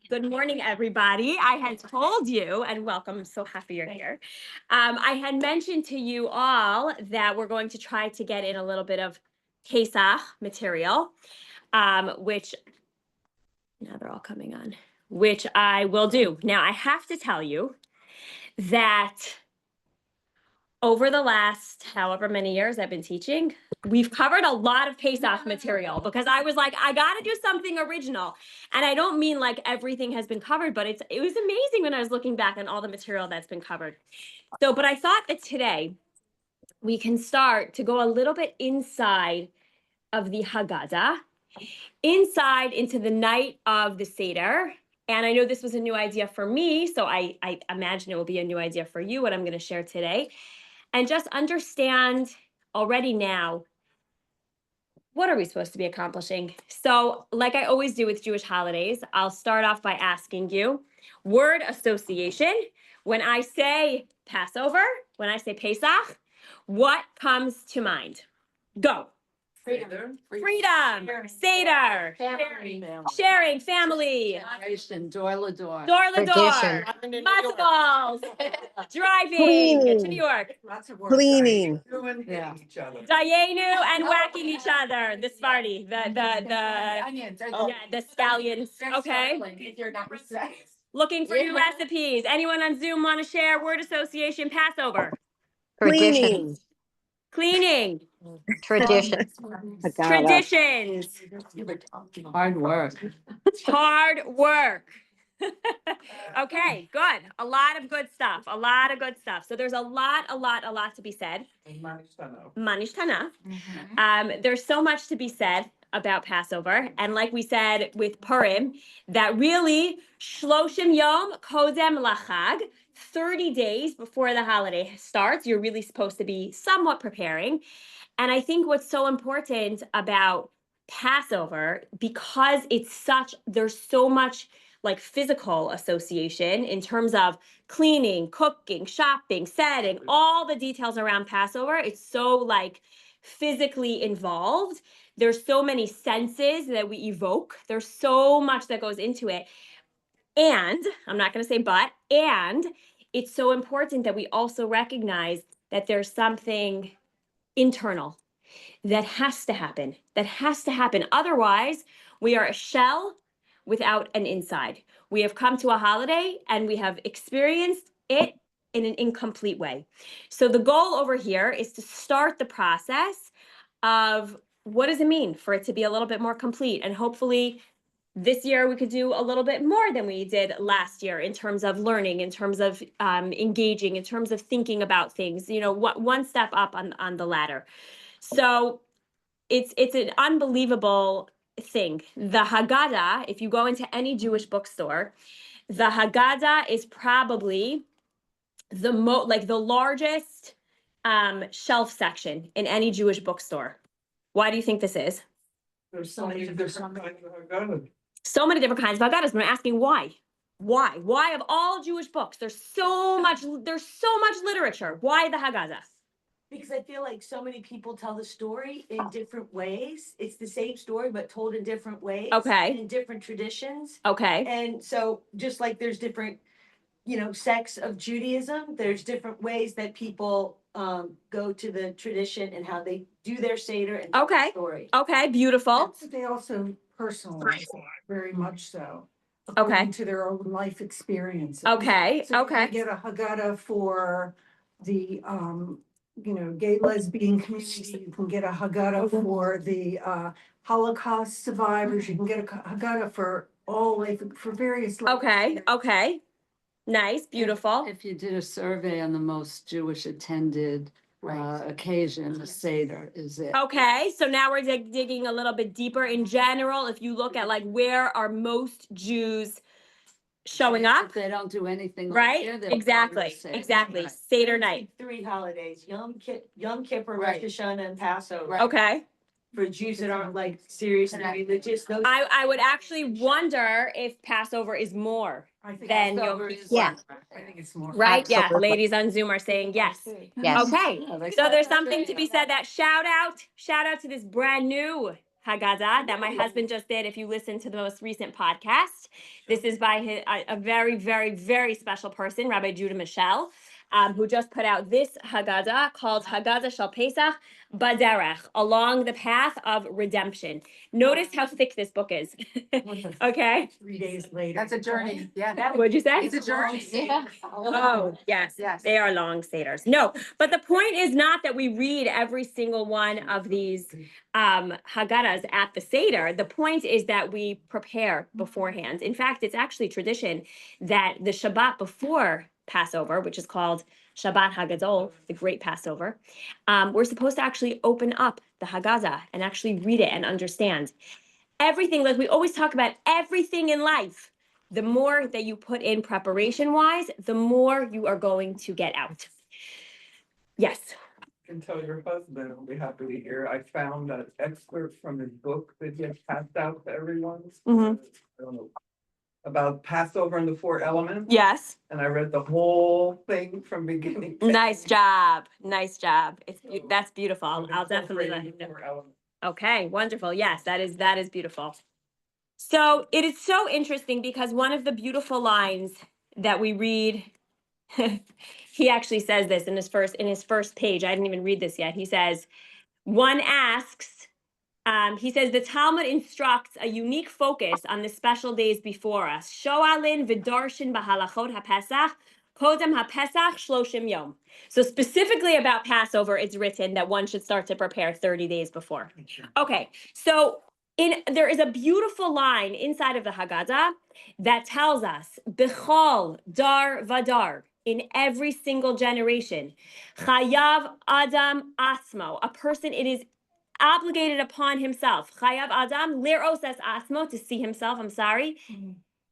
Good morning, everybody. I had told you, and welcome, I'm so happy you're here. I had mentioned to you all that we're going to try to get in a little bit of Pesach material, which, now they're all coming on, which I will do. Now, I have to tell you that over the last however many years I've been teaching, we've covered a lot of Pesach material because I was like, I got to do something original. And I don't mean like everything has been covered, but it was amazing when I was looking back on all the material that's been covered. So, but I thought that today we can start to go a little bit inside of the Haggadah, inside into the night of the Seder. And I know this was a new idea for me, so I imagine it will be a new idea for you, what I'm going to share today. And just understand already now, what are we supposed to be accomplishing? So, like I always do with Jewish holidays, I'll start off by asking you word association. When I say Passover, when I say Pesach, what comes to mind? Go. Freedom. Freedom. Seder. Sharing. Family. Door to door. Door to door. Matzo balls. Driving to New York. Cleaning. Yeah. Dayenu and whacking each other. The Sparty, the scallions. Okay. Looking for new recipes. Anyone on Zoom want to share word association Passover? Cleaning. Cleaning. Tradition. Traditions. Hard work. Hard work. Okay, good. A lot of good stuff. A lot of good stuff. So there's a lot to be said. Manishtana. There's so much to be said about Passover. And like we said with Purim, that really Shloshim Yom Kodem Lachag, 30 days before the holiday starts, you're really supposed to be somewhat preparing. And I think what's so important about Passover, because there's so much like physical association in terms of cleaning, cooking, shopping, setting, all the details around Passover. It's so like physically involved. There's so many senses that we evoke. There's so much that goes into it. And I'm not going to say but, and it's so important that we also recognize that there's something internal that has to happen. Otherwise, we are a shell without an inside. We have come to a holiday and we have experienced it in an incomplete way. So the goal over here is to start the process of what does it mean for it to be a little bit more complete, and hopefully this year we could do a little bit more than we did last year in terms of learning, in terms of engaging, in terms of thinking about things, one step up on the ladder. So it's an unbelievable thing. The Haggadah, if you go into any Jewish bookstore, the Haggadah is probably the largest shelf section in any Jewish bookstore. Why do you think this is? There's so many different kinds of Haggadah. So many different kinds of Haggadahs. But I'm asking why? Why of all Jewish books? There's so much literature. Why the Haggadah? Because I feel like so many people tell the story in different ways. It's the same story, but told in different ways. Okay. In different traditions. Okay. And so just like there's different, sects of Judaism, there's different ways that people go to the tradition and how they do their Seder and tell the story. Okay, beautiful. They also personalize it, very much so. Okay. According to their own life experiences. Okay, So okay. you get a Haggadah for the, gay lesbian community. You can get a Haggadah for the Holocaust survivors. You can get a Haggadah for all life, for various life. Okay. Nice, beautiful. If you did a survey on the most Jewish attended occasion, the Seder is it. Okay, so now we're digging a little bit deeper. In general, if you look at like where are most Jews showing up, If they don't do anything right? Year, Exactly. Seder night. 3 holidays, Yom Kippur, Rosh Hashanah, and Passover. Okay. For Jews that aren't like seriously religious, those. I would actually wonder if Passover is more I think than Passover Yom is Yeah. one. I think it's more. right? Yeah, Absolutely. ladies on Zoom are saying yes. Yes. Okay, so there's something to be said. That shout out to this brand new Haggadah that my husband just did. If you listen to the most recent podcast, this is by a very, very, very special person, Rabbi Judah Michel, who just put out this Haggadah called Haggadah Shel Pesach Baderech, along the path of redemption. Notice how thick this book is. Okay. 3 days later. That's a journey, yeah. What'd you say? It's a journey. Yeah. Oh, yes. Yes. They are long seders. No, but the point is not that we read every single one of these Haggadahs at the Seder. The point is that we prepare beforehand. In fact, it's actually tradition that the Shabbat before Passover, which is called Shabbat Hagadol, the Great Passover, we're supposed to actually open up the Haggadah and actually read it and understand. Everything, like we always talk about, everything in life, the more that you put in preparation-wise, the more you are going to get out. Yes. I can tell your husband will be happy to hear. I found an excerpt from his book that he has passed out to everyone. Mhm. I don't know, about Passover and the four elements. Yes. And I read the whole thing from beginning. to Nice end. job. Nice job. So, That's beautiful. I'm I'll definitely let incorporating him the know. four elements. Okay, wonderful. Yes, that is beautiful. So it is so interesting because one of the beautiful lines that we read, he actually says this in his first page. I didn't even read this yet. He says, one asks, he says the Talmud instructs a unique focus on the special days before us. Shoalin v'darshin b'halachot haPesach, kodem haPesach shloshim yom. So specifically about Passover, it's written that one should start to prepare 30 days before. Okay, so there is a beautiful line inside of the Haggadah that tells us, B'chol dar vadar, in every single generation, chayav adam asmo, a person, it is obligated upon himself. Chayav Adam liros es asmo, to see himself. I'm sorry.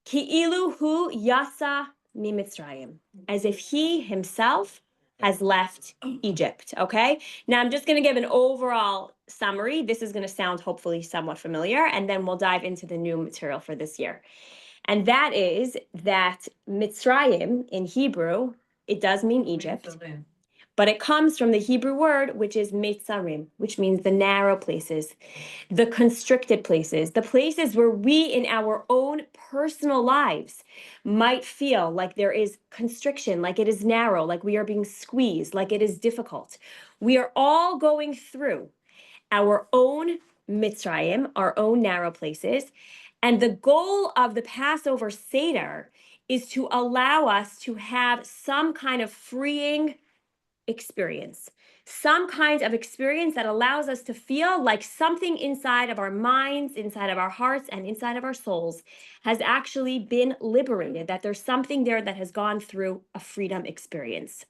Ki'ilu hu yasa mimitzrayim, as if he himself has left Egypt. Okay. Now I'm just going to give an overall summary. This is going to sound hopefully somewhat familiar, and then we'll dive into the new material for this year. And that is that Mitzrayim in Hebrew, it does mean Egypt. But it comes from the Hebrew word, which is Mitzarim, which means the narrow places, the constricted places, the places where we in our own personal lives might feel like there is constriction, like it is narrow, like we are being squeezed, like it is difficult. We are all going through our own Mitzrayim, our own narrow places. And the goal of the Passover Seder is to allow us to have some kind of freeing experience, some kind of experience that allows us to feel like something inside of our minds, inside of our hearts, and inside of our souls has actually been liberated, that there's something there that has gone through a freedom experience.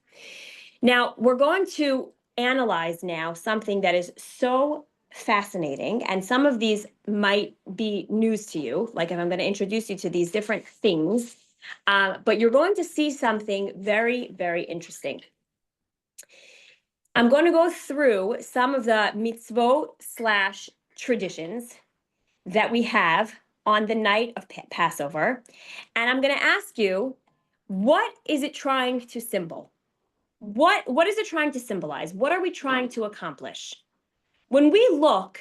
Now, we're going to analyze now something that is so fascinating, and some of these might be news to you, like if I'm going to introduce you to these different things, but you're going to see something very, very interesting. I'm going to go through some of the mitzvot / traditions that we have on the night of Passover. And I'm going to ask you, what is it trying to symbol? What is it trying to symbolize? What are we trying to accomplish? When we look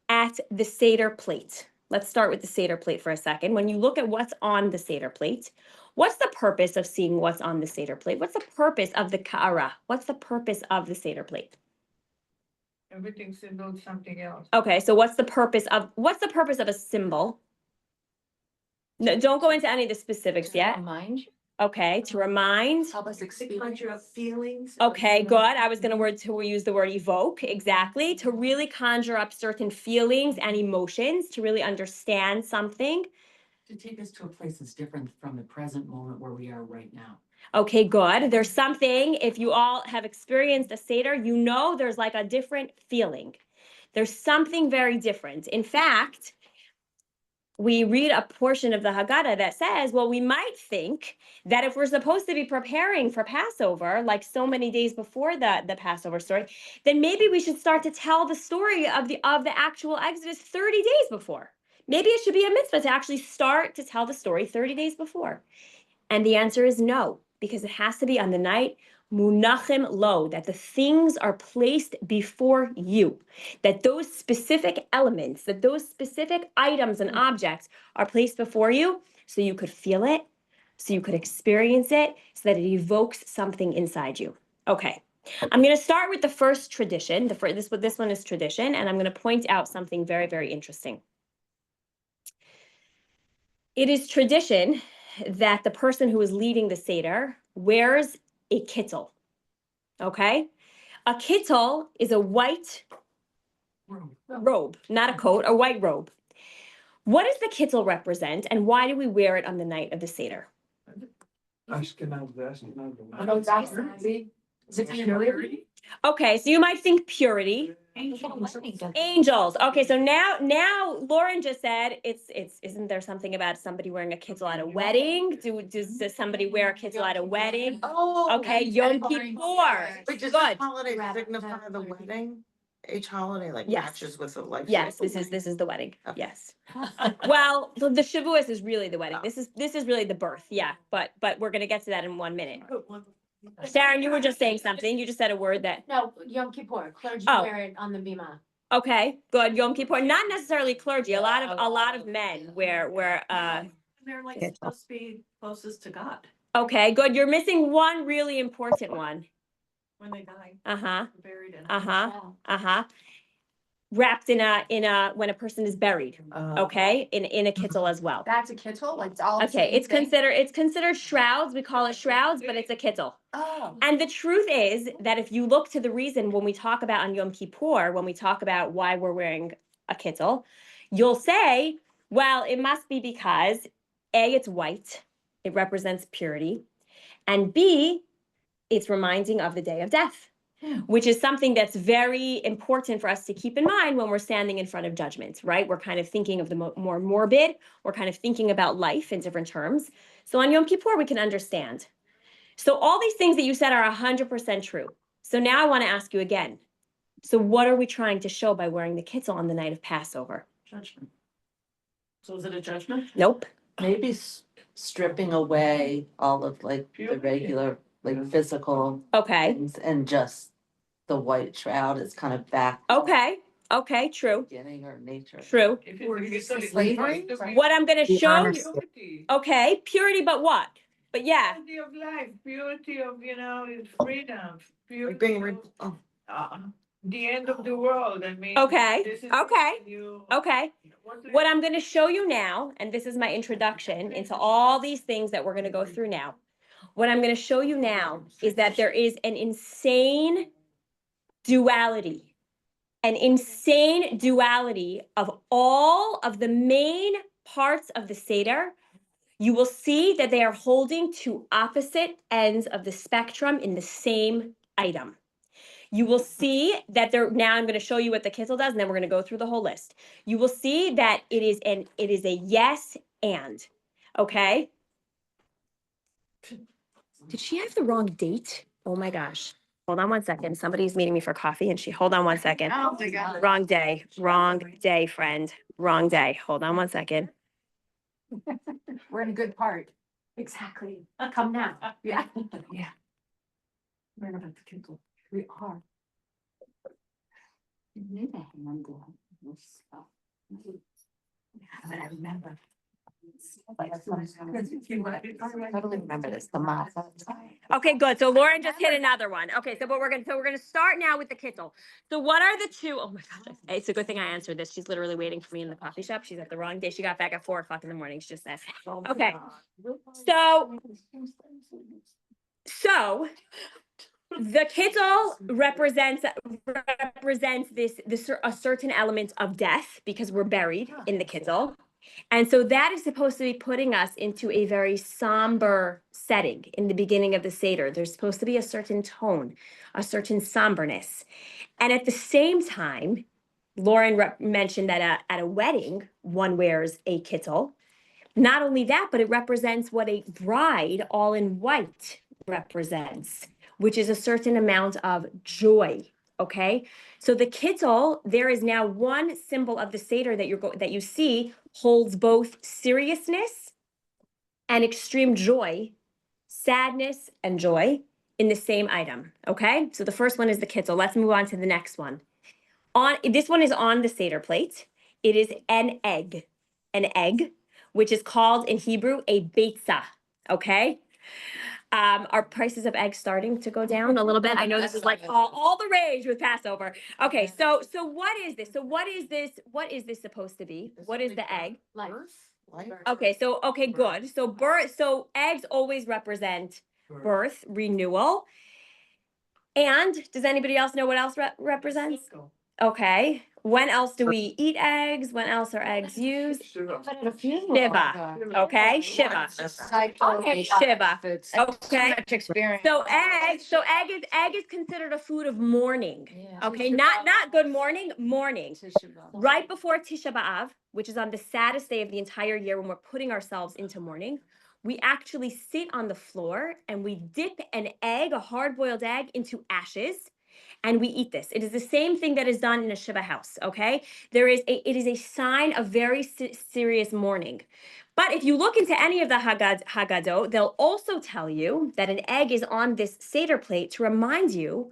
at the Seder plate, let's start with the Seder plate for a second. When you look at what's on the Seder plate, what's the purpose of seeing what's on the Seder plate? What's the purpose of the ka'ara? What's the purpose of the Seder plate? Everything symbols something else. Okay, so what's the purpose of a symbol? No, don't go into any of the specifics yet. Remind you, Okay, to remind. help us To experience. conjure up feelings. Okay, good. I was going to use the word evoke, exactly, to really conjure up certain feelings and emotions, to really understand something. To take us to a place that's different from the present moment where we are right now. Okay, good. There's something, if you all have experienced a Seder, you know there's like a different feeling. There's something very different. In fact, we read a portion of the Haggadah that says, well, we might think that if we're supposed to be preparing for Passover, like so many days before the Passover story, then maybe we should start to tell the story of the actual Exodus 30 days before. Maybe it should be a mitzvah to actually start to tell the story 30 days before. And the answer is no, because it has to be on the night Munachim lo, that the things are placed before you, that those specific elements, that those specific items and objects are placed before you so you could feel it, so you could experience it, so that it evokes something inside you. Okay, I'm going to start with the first tradition. This one is tradition, and I'm going to point out something very, very interesting. It is tradition that the person who is leading the Seder wears a kittel. Okay? A kittel is a white robe, not a coat, a white robe. What does the kittel represent, and why do we wear it on the night of the Seder? Ashkenaz. Is it purity? Okay, so you might think purity. Angels. Okay, so now Lauren just said isn't there something about somebody wearing a kittel at a wedding? Does somebody wear a kittel at a wedding? Oh. Okay, Yom Kippur. Wait, does Good. this holiday signify the wedding? Each holiday like Yes. matches with the life. Yes, cycle? this is the wedding. Okay. Yes. Well, the Shavuos is really the wedding. This is really the birth. Yeah, but we're gonna get to that in 1 minute. Sharon, you were just saying something. You just said a word that. No, Yom Kippur, clergy Oh. wear it on the bima. Okay, good. Yom Kippur, not necessarily clergy. A lot of men wear They're like Kittel. supposed to be closest to God Okay, good. You're missing one really important one. when they die, Uh-huh. buried in. Uh-huh. Wrapped in a when a person is buried. Okay, in a kittel as well. That's a kittel, like it's all the Okay, same thing? it's considered shrouds. We call it shrouds, but it's a kittel. Oh. And the truth is that if you look to the reason when we talk about on Yom Kippur, when we talk about why we're wearing a kittel, you'll say, well, it must be because A, it's white, it represents purity, and B, it's reminding of the day of death, which is something that's very important for us to keep in mind when we're standing in front of judgment, right? We're kind of thinking of the more morbid, we're kind of thinking about life in different terms. So on Yom Kippur, we can understand. So all these things that you said are 100% true. So now I want to ask you again. So what are we trying to show by wearing the kittel on the night of Passover? Judgment. So is it a judgment? Nope. Maybe stripping away all of like the regular, like physical Okay. things and just the white shroud is kind of back. to Okay, true. Beginning or nature. True. Slavery? What I'm going to The show honesty. you. Okay, purity, but what? But yeah. Purity of life, purity of, freedom, Like purity being, of, the end of the world, I mean. Okay, this is okay, you- Okay. What I'm going to show you now, and this is my introduction into all these things that we're going to go through now. What I'm going to show you now is that there is an insane duality of all of the main parts of the Seder. You will see that they are holding to opposite ends of the spectrum in the same item. You will see that now I'm going to show you what the kittel does, and then we're going to go through the whole list. You will see that it is a yes and. Okay? Did she have the wrong date? Oh my gosh. Hold on 1 second. Somebody's meeting me for coffee and hold on 1 second. Oh my God. Wrong day, friend. Wrong day. Hold on 1 second. We're in a good part. Exactly. Come now. Yeah. Yeah. Learn about the kittel. We are. You need a handle on this stuff. But I remember. I totally remember this, the matzah. Okay, good. So Lauren just hit another one. Okay, so we're gonna start now with the kittel. So what are the two? Oh my gosh, it's a good thing I answered this. She's literally waiting for me in the coffee shop. She's at the wrong day. She got back at 4 o'clock in the morning. She just said. Okay. So the kittel represents a certain element of death because we're buried in the kittel. And so that is supposed to be putting us into a very somber setting in the beginning of the Seder. There's supposed to be a certain tone, a certain somberness. And at the same time, Lauren mentioned that at a wedding, one wears a kittel. Not only that, but it represents what a bride all in white represents, which is a certain amount of joy. Okay, so the kittel, there is now one symbol of the Seder that you see holds both seriousness and extreme joy, sadness and joy, in the same item. Okay, so the first one is the kitzel. Let's move on to the next one. This one is on the Seder plate. It is an egg, which is called in Hebrew a beitza. Okay. Are prices of eggs starting to go down a little bit? I know this is like all the rage with Passover. Okay, so what is this? So what is this? What is this supposed to be? What is the egg? Life. Okay, so okay, good. So so eggs always represent birth, renewal. And does anybody else know what else represents? Okay. When else do we eat eggs? When else are eggs used? Shiva. But at a funeral. Shiva. Okay, Shiva. Okay, Shiva. Okay. Much experience. So egg is considered a food of mourning. Okay, not good morning, mourning. Tisha B'Av. Right before Tisha B'Av, which is on the saddest day of the entire year when we're putting ourselves into mourning, we actually sit on the floor and we dip an egg, a hard-boiled egg, into ashes, and we eat this. It is the same thing that is done in a Shiva house, okay? It is a sign of very serious mourning. But if you look into any of the Haggadot, they'll also tell you that an egg is on this Seder plate to remind you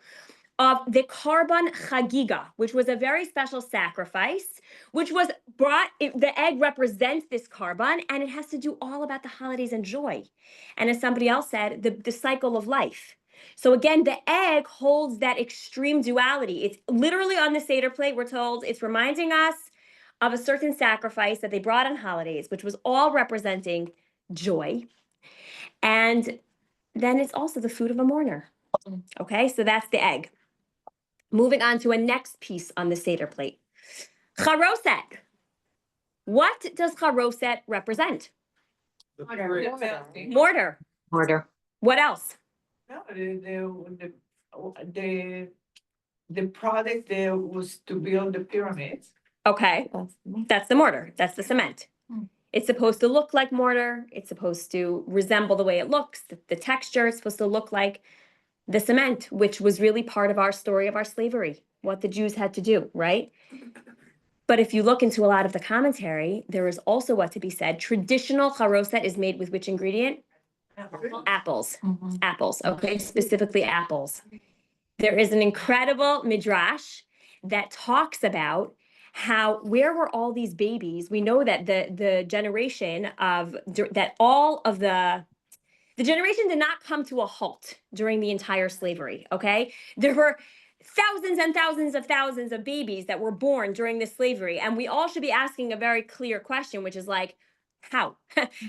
of the Karban Chagiga, which was a very special sacrifice, which was brought, the egg represents this Karban, and it has to do all about the holidays and joy. And as somebody else said, the cycle of life. So again, the egg holds that extreme duality. It's literally on the Seder plate, we're told, it's reminding us of a certain sacrifice that they brought on holidays, which was all representing joy. And then it's also the food of a mourner. Okay, so that's the egg. Moving on to a next piece on the Seder plate. Charoset. What does charoset represent? Mortar. Order. What else? No, the product there was to build the pyramids. Okay, that's the mortar. That's the cement. It's supposed to look like mortar. It's supposed to resemble the way it looks. The texture is supposed to look like the cement, which was really part of our story of our slavery, what the Jews had to do, right? But if you look into a lot of the commentary, there is also what to be said. Traditional charoset is made with which ingredient? Apples. Apples, okay, specifically apples. There is an incredible midrash that talks about where were all these babies? We know that the generation of that all of the generation did not come to a halt during the entire slavery, okay? There were thousands and thousands of babies that were born during the slavery, and we all should be asking a very clear question, which is like, how?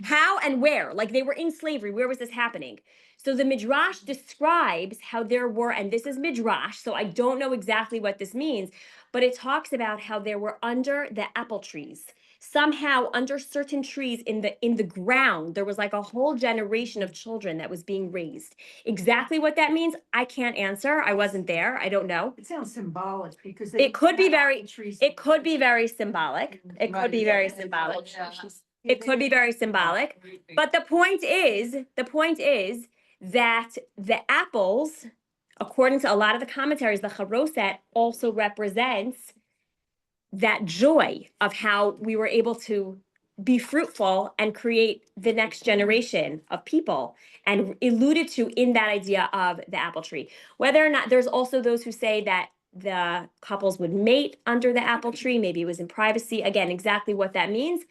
How and where? Like they were in slavery, where was this happening? So the Midrash describes how there were, and this is Midrash, so I don't know exactly what this means, but it talks about how there were under the apple trees. Somehow under certain trees in the ground, there was like a whole generation of children that was being raised. Exactly what that means, I can't answer. I wasn't there. I don't know. It sounds symbolic because It could be very, trees. it could be very symbolic. It could be very symbolic. It could be very symbolic. But the point is that the apples, according to a lot of the commentaries, the charoset also represents that joy of how we were able to be fruitful and create the next generation of people, and alluded to in that idea of the apple tree. Whether or not, there's also those who say that the couples would mate under the apple tree, maybe it was in privacy. Again, exactly what that means,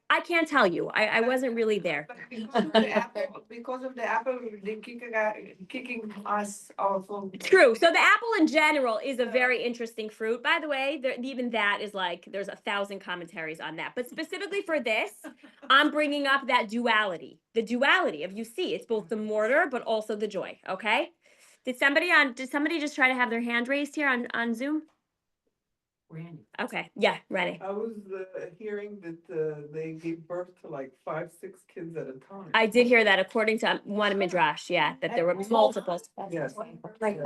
I can't tell you. I wasn't really there. But because of the apple, they kicking us off of. True. So the apple in general is a very interesting fruit. By the way, even that is like, there's 1,000 commentaries on that. But specifically for this, I'm bringing up that duality. The duality of, you see, it's both the mortar, but also the joy. Okay. Did somebody just try to have their hand raised here on Zoom? Randy. Okay. Yeah, ready. I was hearing that they gave birth to like 5, 6 kids at a time. I did hear that according to one midrash, yeah, that there were multiples. Yes. There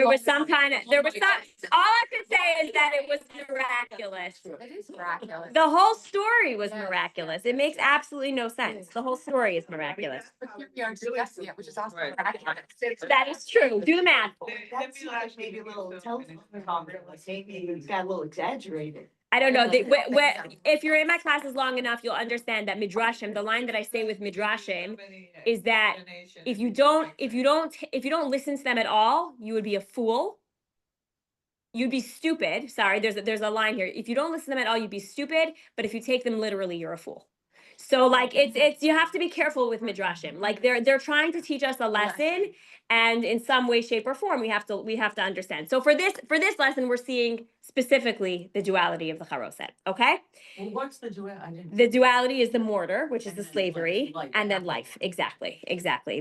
was some, all I could say is that it was miraculous. It is miraculous. The whole story was miraculous. It makes absolutely no sense. The whole story is miraculous. But here we are discussing it, which is also Right. miraculous. That is true. Do the math. That's like maybe a little telephone conversation, maybe it got a little exaggerated. I don't know, if you're in my classes long enough, you'll understand that midrashim, the line that I say with midrashim is that if you don't listen to them at all, you would be a fool. You'd be stupid. Sorry, there's a line here. If you don't listen to them at all, you'd be stupid. But if you take them literally, you're a fool. So like it's you have to be careful with midrashim. Like they're trying to teach us a lesson, and in some way, shape, or form, we have to understand. So for this lesson, we're seeing specifically the duality of the charoset. Okay. Well, what's the dual? I didn't. The duality is the mortar, which is And the then slavery, life. and then life. Exactly.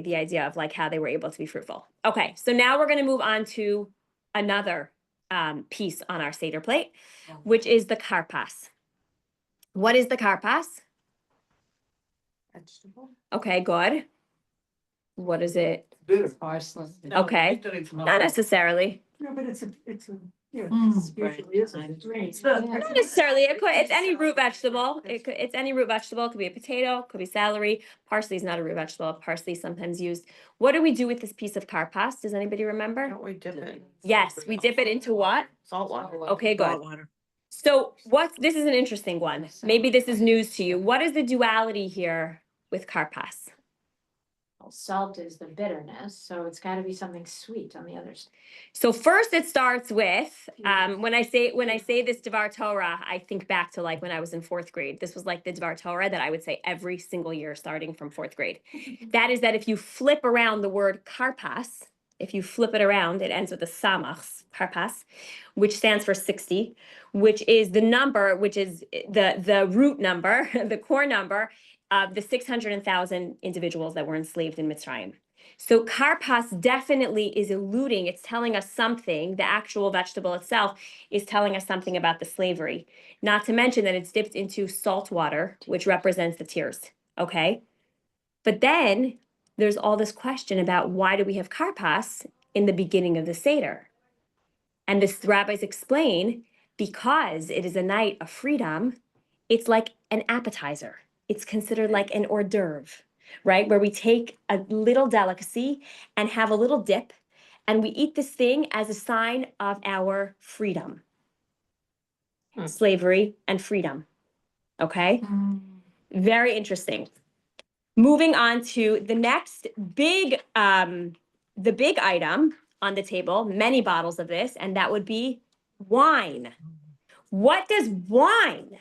The idea of like how they were able to be fruitful. Okay, so now we're going to move on to another piece on our Seder plate, which is the karpas. What is the karpas? Vegetable? Okay, good. What is it? Bitter. Parsley. Okay. Not necessarily. No, but it's a, yeah, Mm, it's usually is. Not necessarily. It's any root vegetable. It's any root vegetable. It could be a potato, it could be celery. Parsley is not a root vegetable. Parsley is sometimes used. What do we do with this piece of karpas? Does anybody remember? Don't we dip it? Yes, we dip it into what? Salt water. Okay, good. So this is an interesting one. Maybe this is news to you. What is the duality here with karpas? Well, salt is the bitterness, so it's gotta be something sweet on the other side. So first it starts with, when I say this Devar Torah, I think back to like when I was in fourth grade. This was like the Devar Torah that I would say every single year starting from fourth grade. That is that if you flip around the word karpas, if you flip it around, it ends with a samach, karpas, which stands for 60, which is the number, which is the root number, the core number of the 600,000 individuals that were enslaved in Mitzrayim. So karpas definitely is alluding, it's telling us something, the actual vegetable itself is telling us something about the slavery. Not to mention that it's dipped into salt water, which represents the tears, okay? But then there's all this question about why do we have karpas in the beginning of the Seder? And the rabbis explain, because it is a night of freedom, it's like an appetizer. It's considered like an hors d'oeuvre, right? Where we take a little delicacy and have a little dip, and we eat this thing as a sign of our freedom. Slavery and freedom. Okay? Very interesting. Moving on to the next big, the big item on the table, many bottles of this, and that would be wine. What does wine,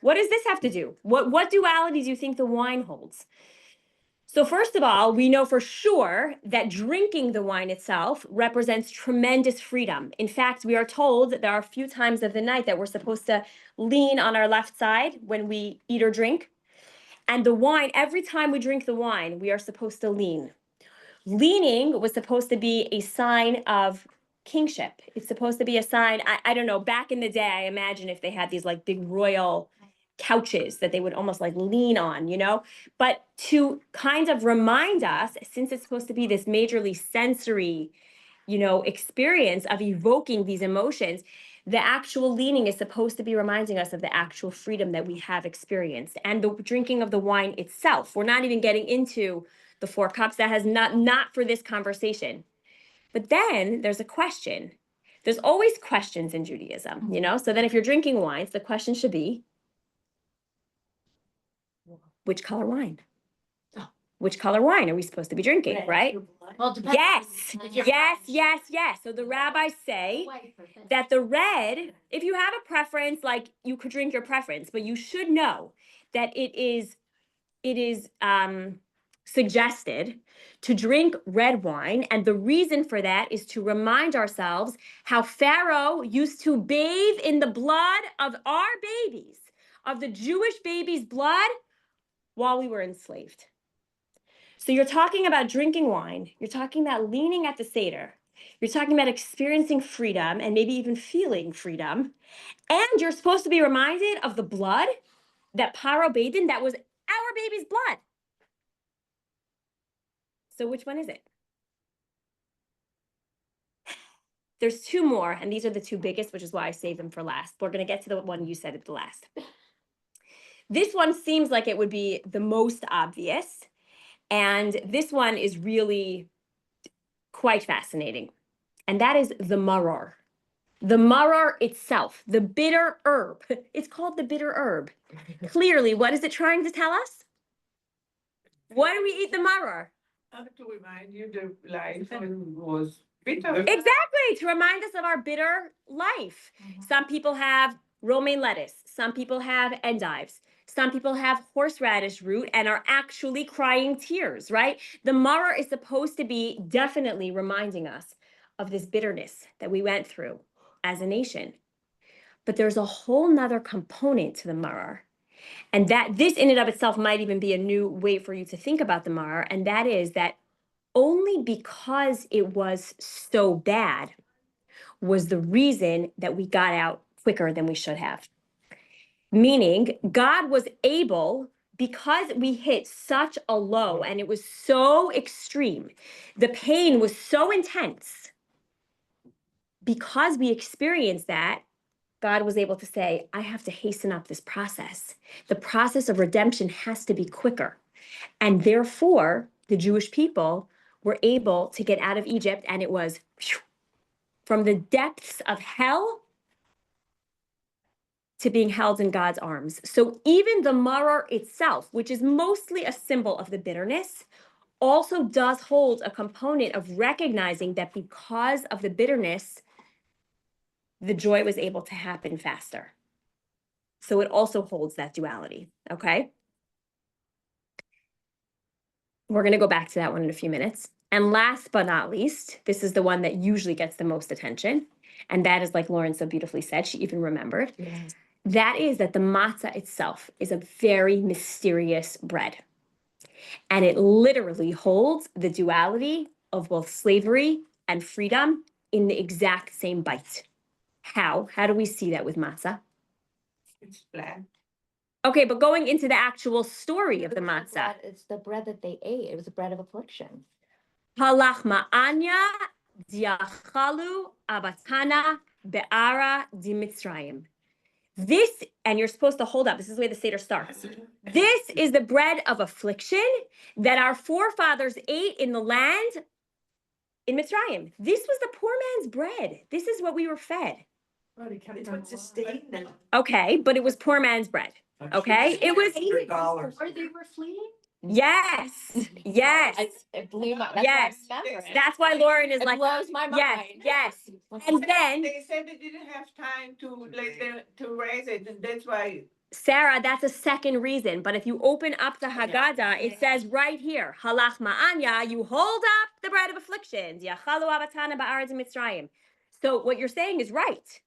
what does this have to do? What duality do you think the wine holds? So first of all, we know for sure that drinking the wine itself represents tremendous freedom. In fact, we are told that there are a few times of the night that we're supposed to lean on our left side when we eat or drink. And the wine, every time we drink the wine, we are supposed to lean. Leaning was supposed to be a sign of kingship. It's supposed to be a sign, I don't know, back in the day, I imagine if they had these like big royal couches that they would almost like lean on, you know? But to kind of remind us, since it's supposed to be this majorly sensory, you know, experience of evoking these emotions, the actual leaning is supposed to be reminding us of the actual freedom that we have experienced. And the drinking of the wine itself, we're not even getting into the 4 cups. That has not for this conversation. But then there's a question. There's always questions in Judaism, you know? So then if you're drinking wines, the question should be, which color wine? Which color wine are we supposed to be drinking, right? Well, it depends. Yes. So the rabbis say that the red, if you have a preference, like you could drink your preference, but you should know that it is suggested to drink red wine. And the reason for that is to remind ourselves how Pharaoh used to bathe in the blood of our babies, of the Jewish babies' blood while we were enslaved. So you're talking about drinking wine, you're talking about leaning at the Seder, you're talking about experiencing freedom and maybe even feeling freedom. And you're supposed to be reminded of the blood that Paro bathed in, that was our baby's blood. So which one is it? There's 2 more, and these are the 2 biggest, which is why I saved them for last. We're going to get to the one you said at the last. This one seems like it would be the most obvious, and this one is really quite fascinating, and that is the maror. The maror itself, the bitter herb, it's called the bitter herb. Clearly, what is it trying to tell us? Why do we eat the maror? To remind you the life was bitter. Exactly, to remind us of our bitter life. Some people have romaine lettuce, some people have endives, some people have horseradish root and are actually crying tears, right? The maror is supposed to be definitely reminding us of this bitterness that we went through as a nation. But there's a whole nother component to the maror. And that this in and of itself might even be a new way for you to think about the maror. And that is that only because it was so bad was the reason that we got out quicker than we should have. Meaning, God was able, because we hit such a low and it was so extreme, the pain was so intense. Because we experienced that, God was able to say, I have to hasten up this process. The process of redemption has to be quicker. And therefore, the Jewish people were able to get out of Egypt, and it was from the depths of hell to being held in God's arms. So even the maror itself, which is mostly a symbol of the bitterness, also does hold a component of recognizing that because of the bitterness, the joy was able to happen faster. So it also holds that duality, okay? We're going to go back to that one in a few minutes. And last but not least, this is the one that usually gets the most attention. And that is, like Lauren so beautifully said, she even remembered. Yes. That is that the matzah itself is a very mysterious bread. And it literally holds the duality of both slavery and freedom in the exact same bite. How? How do we see that with matzah? It's black. Okay, but going into the actual story of the matzah. It's the bread that they ate. It was the bread of affliction. Halach ma'anya diachalu abatana be'ara di Mitzrayim. This, and you're supposed to hold up, this is the way the Seder starts. This is the bread of affliction that our forefathers ate in the land in Mitzrayim. This was the poor man's bread. This is what we were fed. It's what sustained them. Okay, but it was poor man's bread. Okay, it was $100. Or they were fleeing? yes, yes, It blew my. yes. That's why Lauren is It like, blows my mind. yes, yes. And then They said they didn't have time to let them to raise it, and that's why. Sarah, that's a second reason. But if you open up the Haggadah, it says right here, Halach ma'anya, you hold up the bread of afflictions. Yachalu abatana ba'aretz Mitzrayim. So what you're saying is right.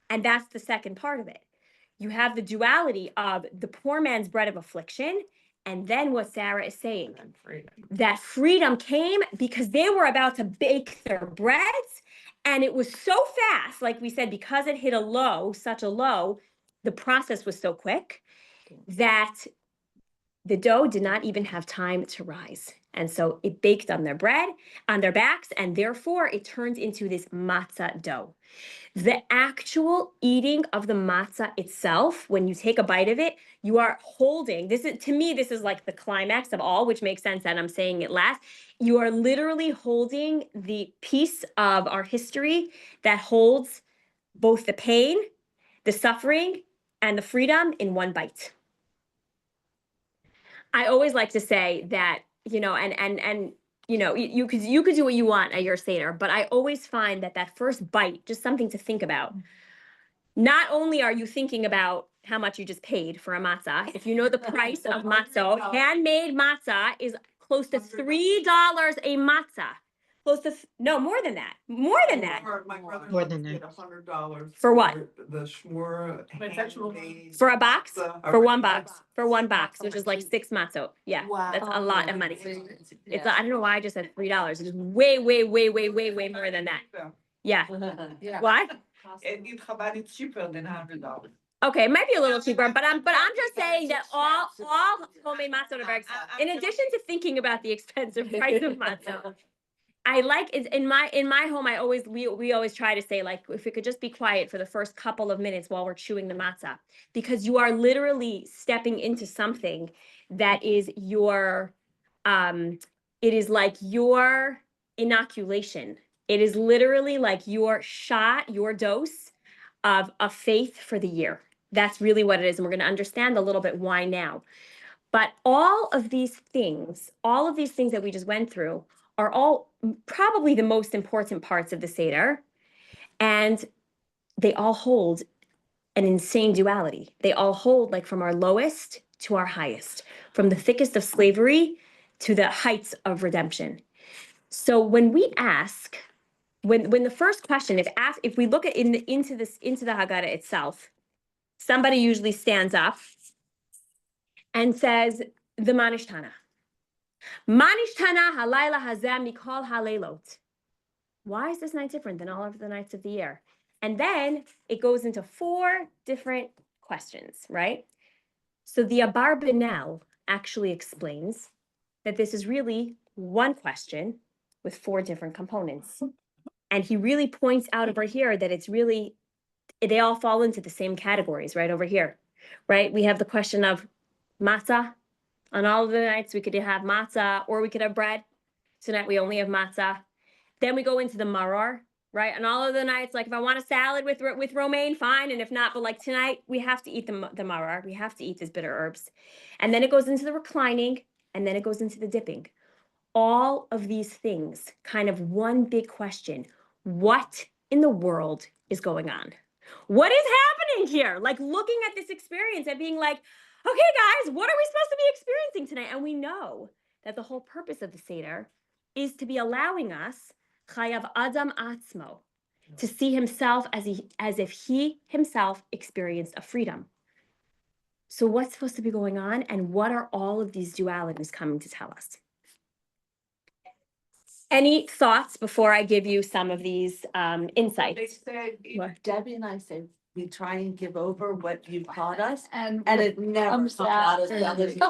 And that's the second part of it. You have the duality of the poor man's bread of affliction, and then what Sarah is saying, that freedom came because they were about to bake their breads, and it was so fast, like we said, because it hit a low, such a low, the process was so quick that the dough did not even have time to rise. And so it baked on their bread, on their backs, and therefore it turned into this matzah dough. The actual eating of the matzah itself, when you take a bite of it, you are holding, this is, to me, this is like the climax of all, which makes sense that I'm saying it last. You are literally holding the piece of our history that holds both the pain, the suffering, and the freedom in one bite. I always like to say that, you know, and you know, you could do what you want at your Seder, but I always find that first bite, just something to think about. Not only are you thinking about how much you just paid for a matzah, if you know the price of matzah, handmade matzah is close to $3 a matzah. Close to, no, more than that, more than that. More than that. $100. For what? The shmur. For a box? For one box, which is like 6 matzot. Yeah, Wow. that's a lot of money. It's, I don't know why I just said $3. It's way, way, way, way, way, way more than that. Yeah. What? In Chabad, it's cheaper than $100. Okay, it might be a little cheaper, but I'm just saying that all homemade matzot are very expensive. In addition to thinking about the expensive price of matzot, I like it in my home. We always try to say, like, if we could just be quiet for the first couple of minutes while we're chewing the matzah, because you are literally stepping into something that is your, it is like your inoculation It is literally like your shot, your dose of faith for the year. That's really what it is. And we're going to understand a little bit why now. But all of these things that we just went through are all probably the most important parts of the Seder. And they all hold an insane duality. They all hold like from our lowest to our highest, from the thickest of slavery to the heights of redemption. So when we ask, when the first question, if we look at into the Haggadah itself, somebody usually stands up and says the Manishtana. Manishtana halayla hazeh mikol haleilot. Why is this night different than all of the nights of the year? And then it goes into 4 different questions, right? So the Abarbanel actually explains that this is really one question with 4 different components. And he really points out over here that it's really, they all fall into the same categories right over here, right? We have the question of matzah. On all of the nights, we could have matzah or we could have bread. Tonight, we only have matzah. Then we go into the maror, right? And all of the nights, like if I want a salad with romaine, fine. And if not, but like tonight, we have to eat the maror. We have to eat these bitter herbs. And then it goes into the reclining, and then it goes into the dipping. All of these things, kind of one big question. What in the world is going on? What is happening here? Like looking at this experience and being like, okay, guys, what are we supposed to be experiencing tonight? And we know that the whole purpose of the Seder is to be allowing us Chayav Adam Atzmo, to see himself as if he himself experienced a freedom. So what's supposed to be going on, and what are all of these dualities coming to tell us? Any thoughts before I give you some of these insights? They said, What? Debbie and I said, we try and give over what you taught us, And and it never comes comes out as out. well as. Play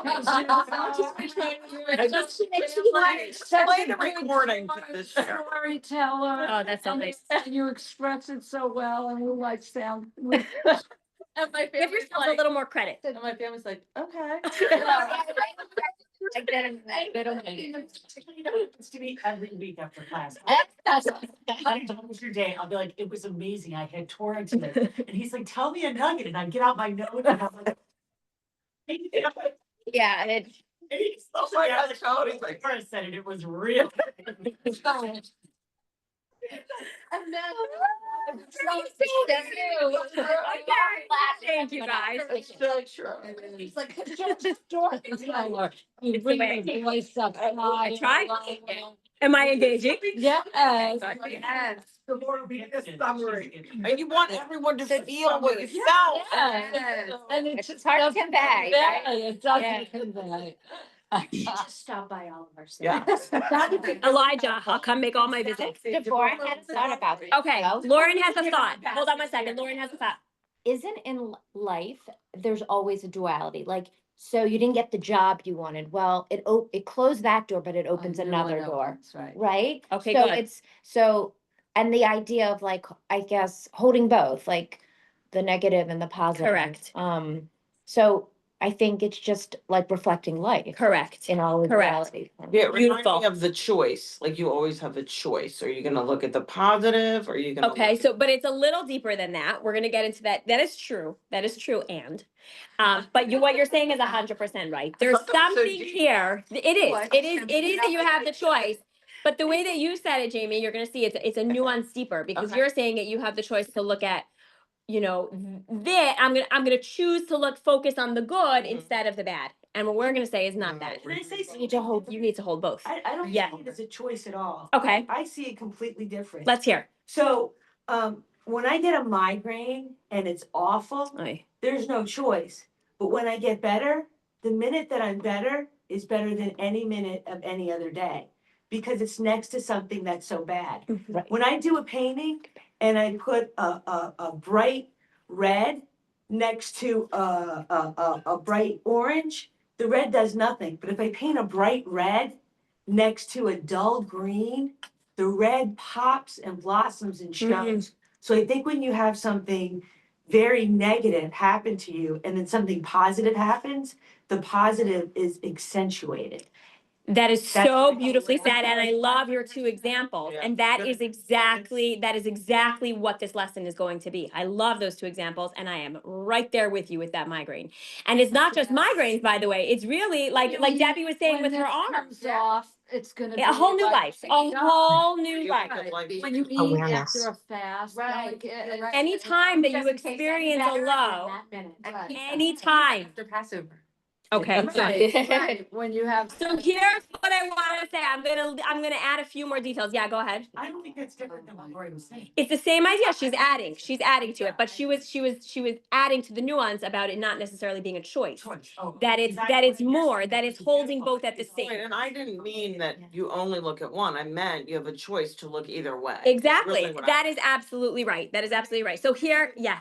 the recording for this show. Storyteller. Oh, that's so and- nice. And you express it so well, and we like sound. And my Give family's yourself a like. little more credit. And my family's like, okay. I get it. They don't hate it. It's to be every week after class. That's- What was your day? I'll be like, it was amazing. I had tore into it. And he's like, tell me a nugget. And I get out my note and I'm like. Yeah, and it. And he's so like, I was like, I said it, it was real. And then. Thank you, guys. It's so true. He's like, it's just a storyteller. You It's bring the way- your voice up. I tried. Am I engaging? Yes. Yes. The more we get a summary, and you want everyone to feel what you felt. Yes. And it's It's hard to convey, right? It doesn't convey. Just stop by all of our. Yeah. Elijah, I'll come make all my visits. Deborah, I had a thought about this. Okay, Lauren has a thought. Hold on one second. Lauren has a thought. Isn't in life, there's always a duality, like, so you didn't get the job you wanted, well, it closed that door, but it opens another door, Right. right? Okay, So good. it's, and the idea of like, I guess, holding both, like, the negative and the positive. Correct. So I think it's just like reflecting life Correct. in all its Correct. duality. Yeah, remind Beautiful. me of the choice, like you always have the choice, are you gonna look at the positive, or are you gonna? Okay, look so, but it's a little deeper than that. We're gonna get into that. That is true. That is true. And, but what you're saying is 100% right. There's thought that was so something deep. here. It is that you have the choice. But the way that you said it, Jamie, you're gonna see it's a nuance deeper, because Okay. you're saying that you have the choice to look at, you know, I'm gonna choose to focus on the good Mhm. instead of the bad. And what we're gonna say is not that. Can I say You something? need to hold both. I don't Yeah. see it as a choice at all. Okay. I see it completely different. Let's hear. So, when I get a migraine and it's awful, Oy. there's no choice. But when I get better, the minute that I'm better is better than any minute of any other day, because it's next to something that's so bad. Right. When I do a painting and I put a bright red next to a bright orange, the red does nothing. But if I paint a bright red next to a dull green, the red pops and blossoms and shows. So I think when you have something very negative happen to you and then something positive happens, the positive is accentuated. That is That's so what- beautifully said, and I love your two examples. Yeah. And that is exactly what this lesson is going to be. I love those two examples, and I am right there with you with that migraine. And it's not just migraines, by the way. It's really like Debbie was saying When with her this arms. comes off, it's gonna be A whole new like- life, a whole new You life. wake up like- When you eat Awareness. after a fast. Right, like, it- right. Anytime that you Doesn't taste any experience a better than low, that minute. Right. anytime. After Passover. Okay. Right, when you have. So here's what I want to say. I'm gonna add a few more details. Yeah, go ahead. I don't think that's different than what Lori was saying. It's the same idea. She's adding to it, but she was adding to the nuance about it not necessarily being a choice. That it's more, that it's holding both at the Right, same. and I didn't mean that you only look at one. I meant you have a choice to look either way. Exactly. Really what I- That is absolutely right. That is absolutely right. So here, yeah.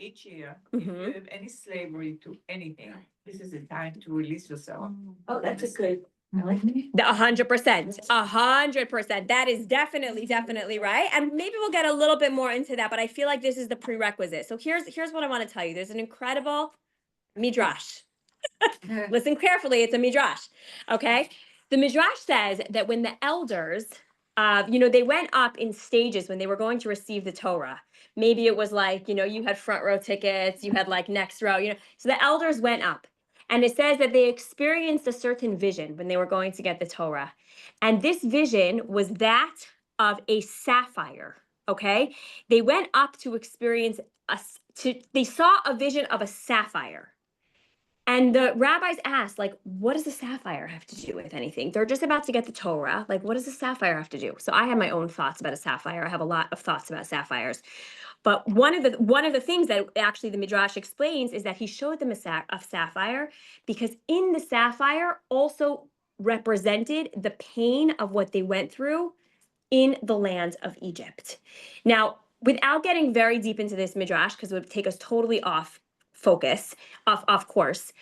Each year, if you Mhm. have any slavery to anything, this is the time to release yourself. Oh, that's a good, I like that. 100%, 100%. That is definitely right. And maybe we'll get a little bit more into that, but I feel like this is the prerequisite. So here's what I want to tell you. There's an incredible midrash. Listen carefully. It's a midrash. Okay. The midrash says that when the elders, they went up in stages when they were going to receive the Torah. Maybe it was like, you had front row tickets, you had like next row, So the elders went up. And it says that they experienced a certain vision when they were going to get the Torah. And this vision was that of a sapphire. Okay. They went up to experience they saw a vision of a sapphire. And the rabbis asked, like, what does the sapphire have to do with anything? They're just about to get the Torah. Like, what does the sapphire have to do? So I have my own thoughts about a sapphire. I have a lot of thoughts about sapphires. But one of the things that actually the Midrash explains is that he showed them a sapphire because in the sapphire also represented the pain of what they went through in the land of Egypt. Now, without getting very deep into this Midrash, because it would take us totally off focus, off course,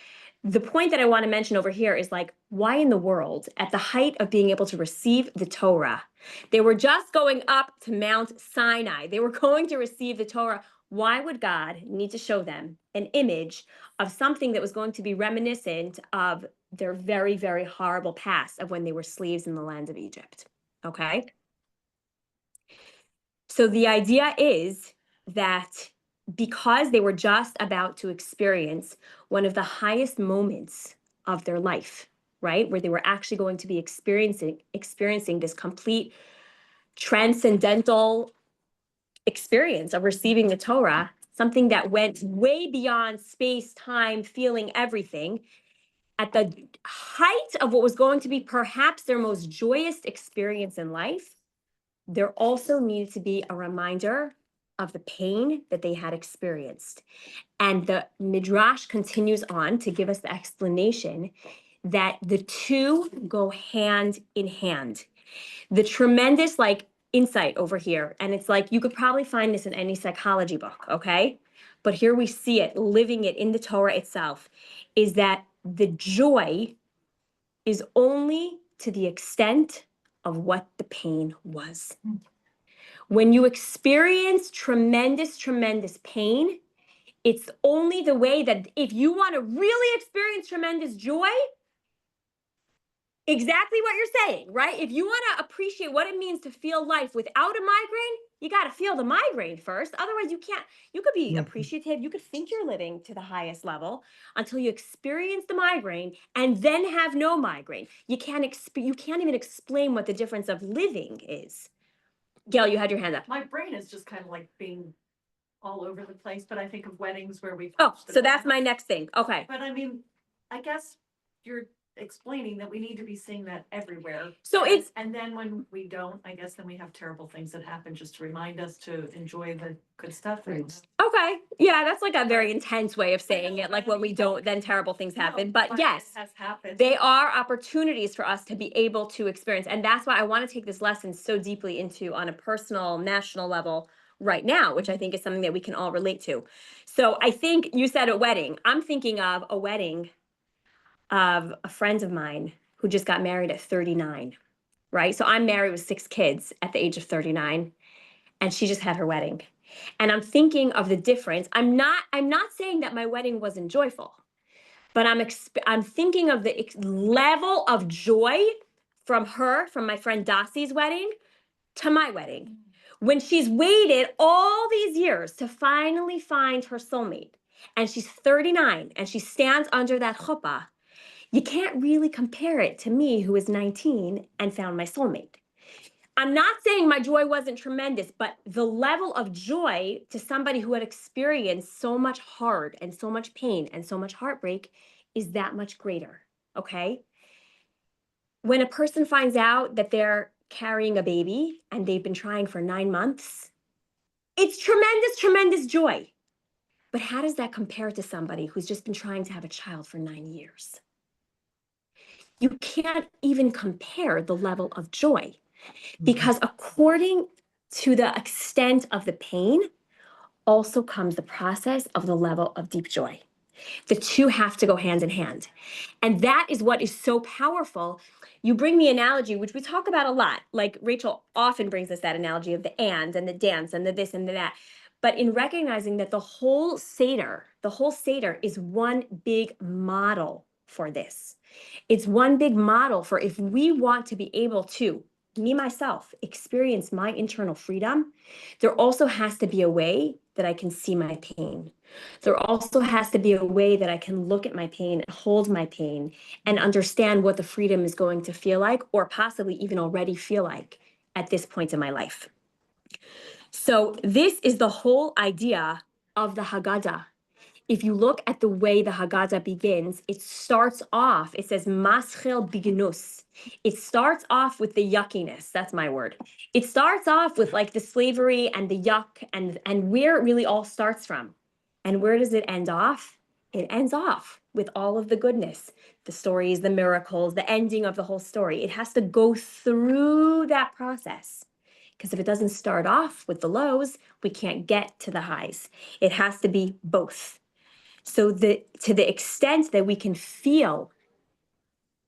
the point that I want to mention over here is like, why in the world, at the height of being able to receive the Torah, they were just going up to Mount Sinai. They were going to receive the Torah. Why would God need to show them an image of something that was going to be reminiscent of their very, very horrible past of when they were slaves in the land of Egypt? Okay. So the idea is that because they were just about to experience one of the highest moments of their life, right? Where they were actually going to be experiencing this complete transcendental experience of receiving the Torah, something that went way beyond space, time, feeling, everything. At the height of what was going to be perhaps their most joyous experience in life, there also needed to be a reminder of the pain that they had experienced. And the Midrash continues on to give us the explanation that the two go hand in hand. The tremendous insight over here, and it's like you could probably find this in any psychology book, okay? But here we see it, living it in the Torah itself, is that the joy is only to the extent of what the pain was. When you experience tremendous pain, it's only the way that if you want to really experience tremendous joy, exactly what you're saying, right? If you want to appreciate what it means to feel life without a migraine, you got to feel the migraine first. Otherwise, you can't. You could be appreciative. You could think you're living to the highest level until you experience the migraine and then have no migraine. You can't even explain what the difference of living is. Gail, you had your hand up. My brain is just kind of like being all over the place, but I think of weddings where we've. Oh, so that's my next thing. Okay. But I mean, I guess you're explaining that we need to be seeing that everywhere. So it's And then when we don't, I guess then we have terrible things that happen just to remind us to enjoy the good stuff. Right. okay. Yeah, that's like a very intense way of saying it. Like when we don't, then terrible things happen. But yes, Has happened. they are opportunities for us to be able to experience. And that's why I want to take this lesson so deeply into on a personal, national level right now, which I think is something that we can all relate to. So I think you said a wedding. I'm thinking of a wedding of a friend of mine who just got married at 39, right? So I'm married with 6 kids at the age of 39, and she just had her wedding. And I'm thinking of the difference. I'm not saying that my wedding wasn't joyful. but I'm thinking of the level of joy from my friend Daci's wedding to my wedding. When she's waited all these years to finally find her soulmate, and she's 39 and she stands under that chuppah, you can't really compare it to me who is 19 and found my soulmate. I'm not saying my joy wasn't tremendous, but the level of joy to somebody who had experienced so much hard and so much pain and so much heartbreak is that much greater, okay? When a person finds out that they're carrying a baby and they've been trying for 9 months, it's tremendous, tremendous joy. But how does that compare to somebody who's just been trying to have a child for 9 years? You can't even compare the level of joy, because according to the extent of the pain also comes the process of the level of deep joy. The two have to go hand in hand. And that is what is so powerful. You bring the analogy, which we talk about a lot. Like Rachel often brings us that analogy of the and the dance and the this and the that. But in recognizing that the whole Seder is one big model for this. It's one big model for if we want to be able to, me, myself, experience my internal freedom, there also has to be a way that I can see my pain. There also has to be a way that I can look at my pain and hold my pain and understand what the freedom is going to feel like, or possibly even already feel like at this point in my life. So this is the whole idea of the Haggadah. If you look at the way the Haggadah begins, it starts off, it says maschil bignus. It starts off with the yuckiness. That's my word. It starts off with like the slavery and the yuck and where it really all starts from. And where does it end off? It ends off with all of the goodness, the stories, the miracles, the ending of the whole story. It has to go through that process. Because if it doesn't start off with the lows, we can't get to the highs. It has to be both. So to the extent that we can feel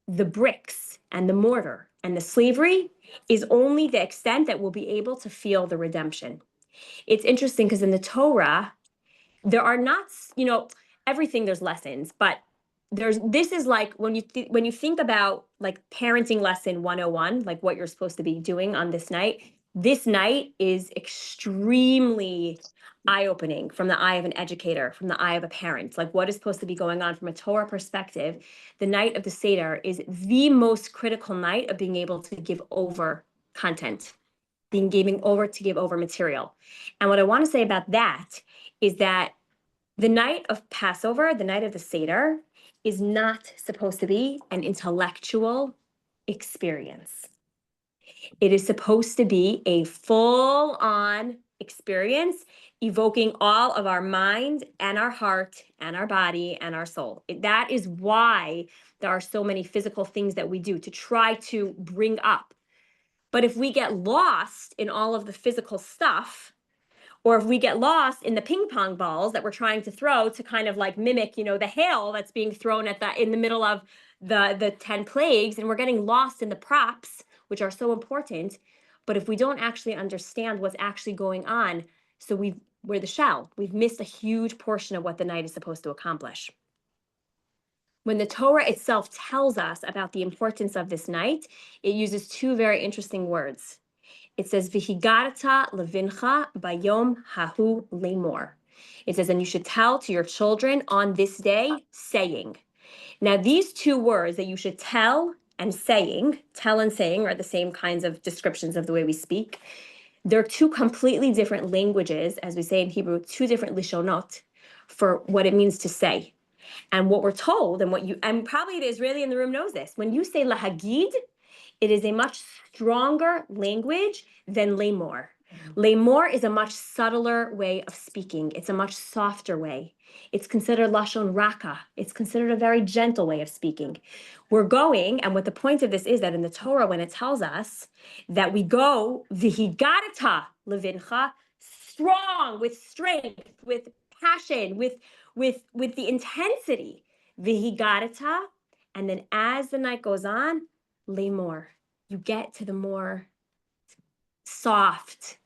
the bricks and the mortar and the slavery is only the extent that we'll be able to feel the redemption. It's interesting because in the Torah, there are not, everything there's lessons, but this is like when you think about like parenting lesson 101, like what you're supposed to be doing on this night is extremely eye-opening from the eye of an educator, from the eye of a parent, like what is supposed to be going on from a Torah perspective. The night of the Seder is the most critical night of being able to give over content, giving over to give over material. And what I want to say about that is that the night of Passover, the night of the Seder, is not supposed to be an intellectual experience. It is supposed to be a full-on experience, evoking all of our mind and our heart and our body and our soul. That is why there are so many physical things that we do to try to bring up. But if we get lost in all of the physical stuff, or if we get lost in the ping pong balls that we're trying to throw to kind of like mimic, the hail that's being thrown in the middle of the 10 plagues, and we're getting lost in the props, which are so important. But if we don't actually understand what's actually going on, so we're the shell. We've missed a huge portion of what the night is supposed to accomplish. When the Torah itself tells us about the importance of this night, it uses two very interesting words. It says, V'higarta levincha bayom hahu lemor. It says, and you should tell to your children on this day, saying. Now, these two words that you should tell and saying are the same kinds of descriptions of the way we speak. They're two completely different languages, as we say in Hebrew, two different lishonot for what it means to say. And what we're told, and probably the Israeli in the room knows this, when you say lahagid, it is a much stronger language than lemor. Lemor is a much subtler way of speaking. It's a much softer way. It's considered lashon raka. It's considered a very gentle way of speaking. We're going, and what the point of this is that in the Torah, when it tells us that we go v'higarta levincha, strong, with strength, with passion, with the intensity, v'higarta, and then as the night goes on, lemor. You get to the more soft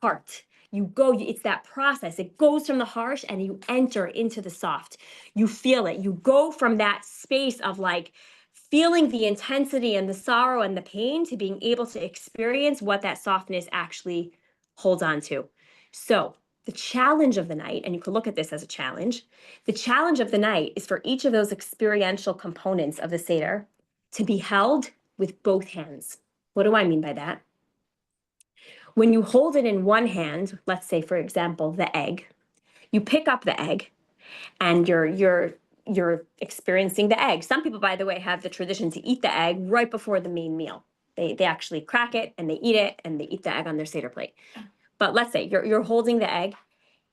part. it's that process. It goes from the harsh and you enter into the soft. You feel it. You go from that space of like feeling the intensity and the sorrow and the pain to being able to experience what that softness actually holds on to. So, the challenge of the night, and you could look at this as a challenge, the challenge of the night is for each of those experiential components of the Seder to be held with both hands. What do I mean by that? When you hold it in one hand, let's say, for example, the egg, you pick up the egg and you're experiencing the egg. Some people, by the way, have the tradition to eat the egg right before the main meal. They actually crack it and they eat it and they eat the egg on their Seder plate. But let's say you're holding the egg,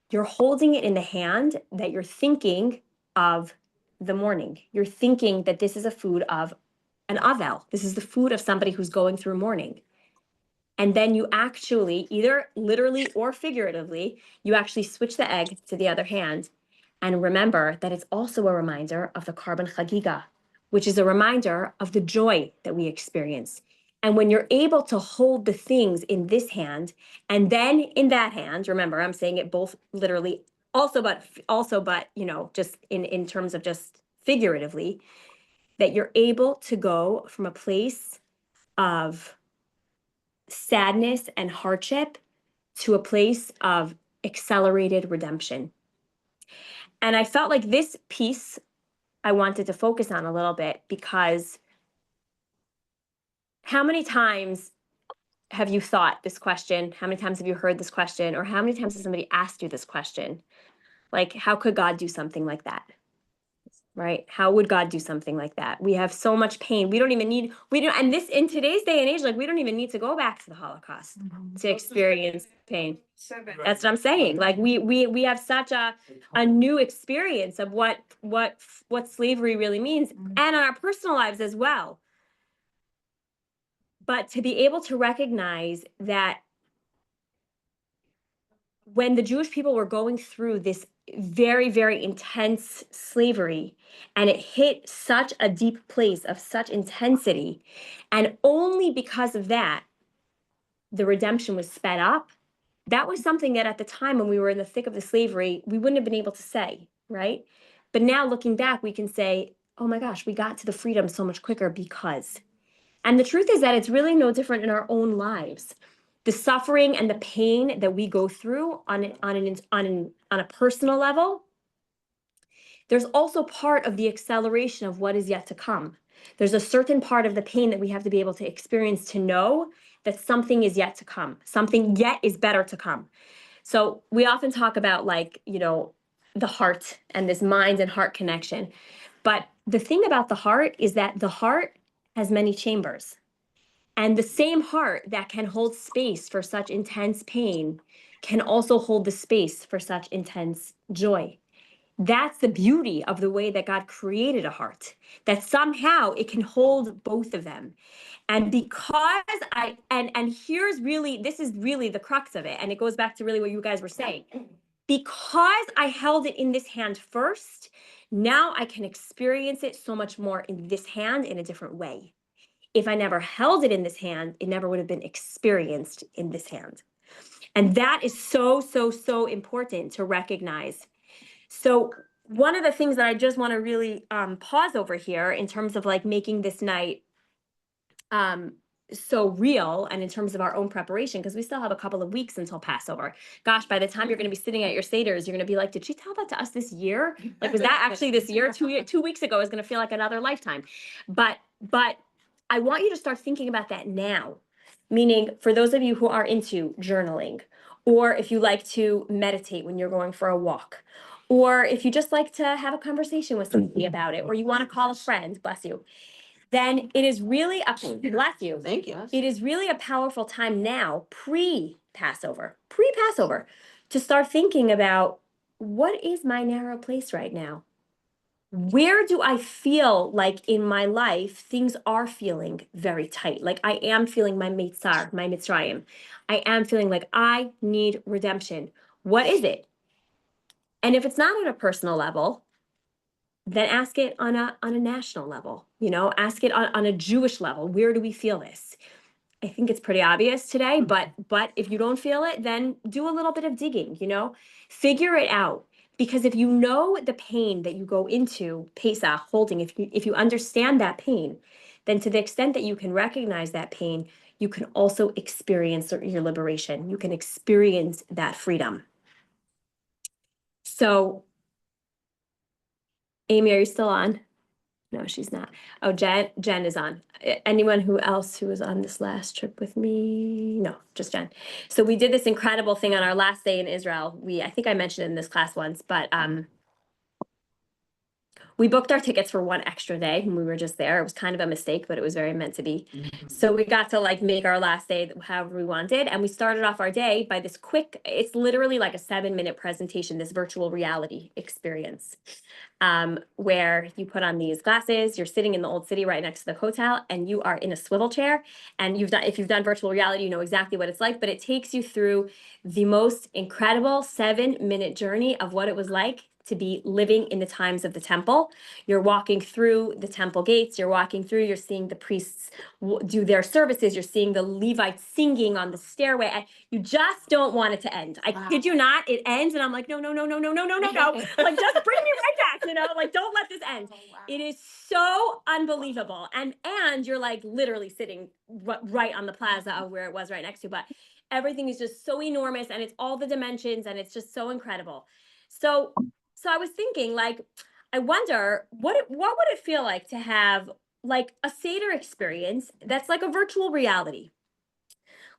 you're holding it in the hand that you're thinking of the morning. You're thinking that this is a food of an avel. This is the food of somebody who's going through mourning. And then you actually, either literally or figuratively, you actually switch the egg to the other hand. And remember that it's also a reminder of the Karban Chagiga, which is a reminder of the joy that we experience. And when you're able to hold the things in this hand and then in that hand, remember, I'm saying it both literally, but just in terms of just figuratively, that you're able to go from a place of sadness and hardship to a place of accelerated redemption. And I felt like this piece I wanted to focus on a little bit because how many times have you thought this question? How many times have you heard this question? Or how many times has somebody asked you this question? Like, how could God do something like that? Right? How would God do something like that? We have so much pain. And this in today's day and age, like we don't even need to go back to the Holocaust to experience pain. That's what I'm saying. Like we have such a new experience of what slavery really means, and on our personal lives as well. But to be able to recognize that when the Jewish people were going through this very, very intense slavery, and it hit such a deep place of such intensity, and only because of that, the redemption was sped up. That was something that at the time when we were in the thick of the slavery, we wouldn't have been able to say, right? But now looking back, we can say, oh my gosh, we got to the freedom so much quicker because. And the truth is that it's really no different in our own lives. The suffering and the pain that we go through on a personal level, there's also part of the acceleration of what is yet to come. There's a certain part of the pain that we have to be able to experience to know that something is yet to come. Something yet is better to come. So we often talk about the heart and this mind and heart connection. But the thing about the heart is that the heart has many chambers. And the same heart that can hold space for such intense pain can also hold the space for such intense joy. That's the beauty of the way that God created a heart, that somehow it can hold both of them. And because this is really the crux of it. And it goes back to really what you guys were saying. Because I held it in this hand first, now I can experience it so much more in this hand in a different way. If I never held it in this hand, it never would have been experienced in this hand. And that is so, so, so important to recognize. So one of the things that I just want to really pause over here in terms of like making this night so real and in terms of our own preparation, because we still have a couple of weeks until Passover. Gosh, by the time you're going to be sitting at your Seders, you're going to be like, did she tell that to us this year? Like, was that actually this year? 2 weeks ago is going to feel like another lifetime. But I want you to start thinking about that now. Meaning, for those of you who are into journaling, or if you like to meditate when you're going for a walk, or if you just like to have a conversation with somebody about it, or you want to call a friend, bless you, then it is really bless you. Thank you. It is really a powerful time now, pre-Passover, to start thinking about what is my narrow place right now? Where do I feel like in my life things are feeling very tight? Like I am feeling my Mitzrayim. I am feeling like I need redemption. What is it? And if it's not at a personal level, then ask it on a national level. Ask it on a Jewish level. Where do we feel this? I think it's pretty obvious today, but if you don't feel it, then do a little bit of digging, you know? Figure it out. Because if you know the pain that you go into Pesach holding, if you understand that pain, then to the extent that you can recognize that pain, you can also experience your liberation. You can experience that freedom. So, Amy, are you still on? No, she's not. Oh, Jen is on. Anyone who else who was on this last trip with me? No, just Jen. So we did this incredible thing on our last day in Israel. I think I mentioned it in this class once, but we booked our tickets for one extra day when we were just there. It was kind of a mistake, but it was very meant to be. So we got to like make our last day however we wanted. And we started off our day by this quick, it's literally like a 7-minute presentation, this virtual reality experience. Where you put on these glasses, you're sitting in the old city right next to the hotel, and you are in a swivel chair. And if you've done virtual reality, you know exactly what it's like, but it takes you through the most incredible 7-minute journey of what it was like to be living in the times of the temple. You're walking through the temple gates, you're seeing the priests do their services, you're seeing the Levites singing on the stairway, and you just don't want it to end. I kid you not, it ends, and I'm like, no, no, no, no, no, no, no, no, no. Like, just bring me right back, you know, like, don't let this end. It is so unbelievable. And you're like literally sitting right on the plaza of where it was right next to, but everything is just so enormous, and it's all the dimensions, and it's just so incredible. So I was thinking, like, I wonder what would it feel like to have like a Seder experience that's like a virtual reality?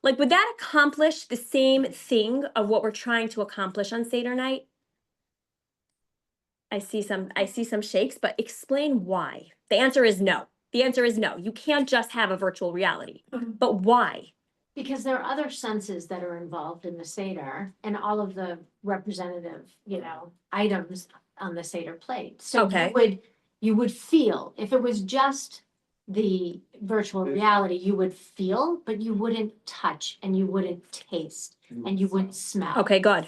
Like, would that accomplish the same thing of what we're trying to accomplish on Seder night? I see some shakes, but explain why. The answer is no. The answer is no. You can't just have a virtual reality. But why? Because there are other senses that are involved in the Seder and all of the representative, items on the Seder plate. So Okay. you would feel, if it was just the virtual reality, you would feel, but you wouldn't touch and you wouldn't taste and you wouldn't smell. Okay, good.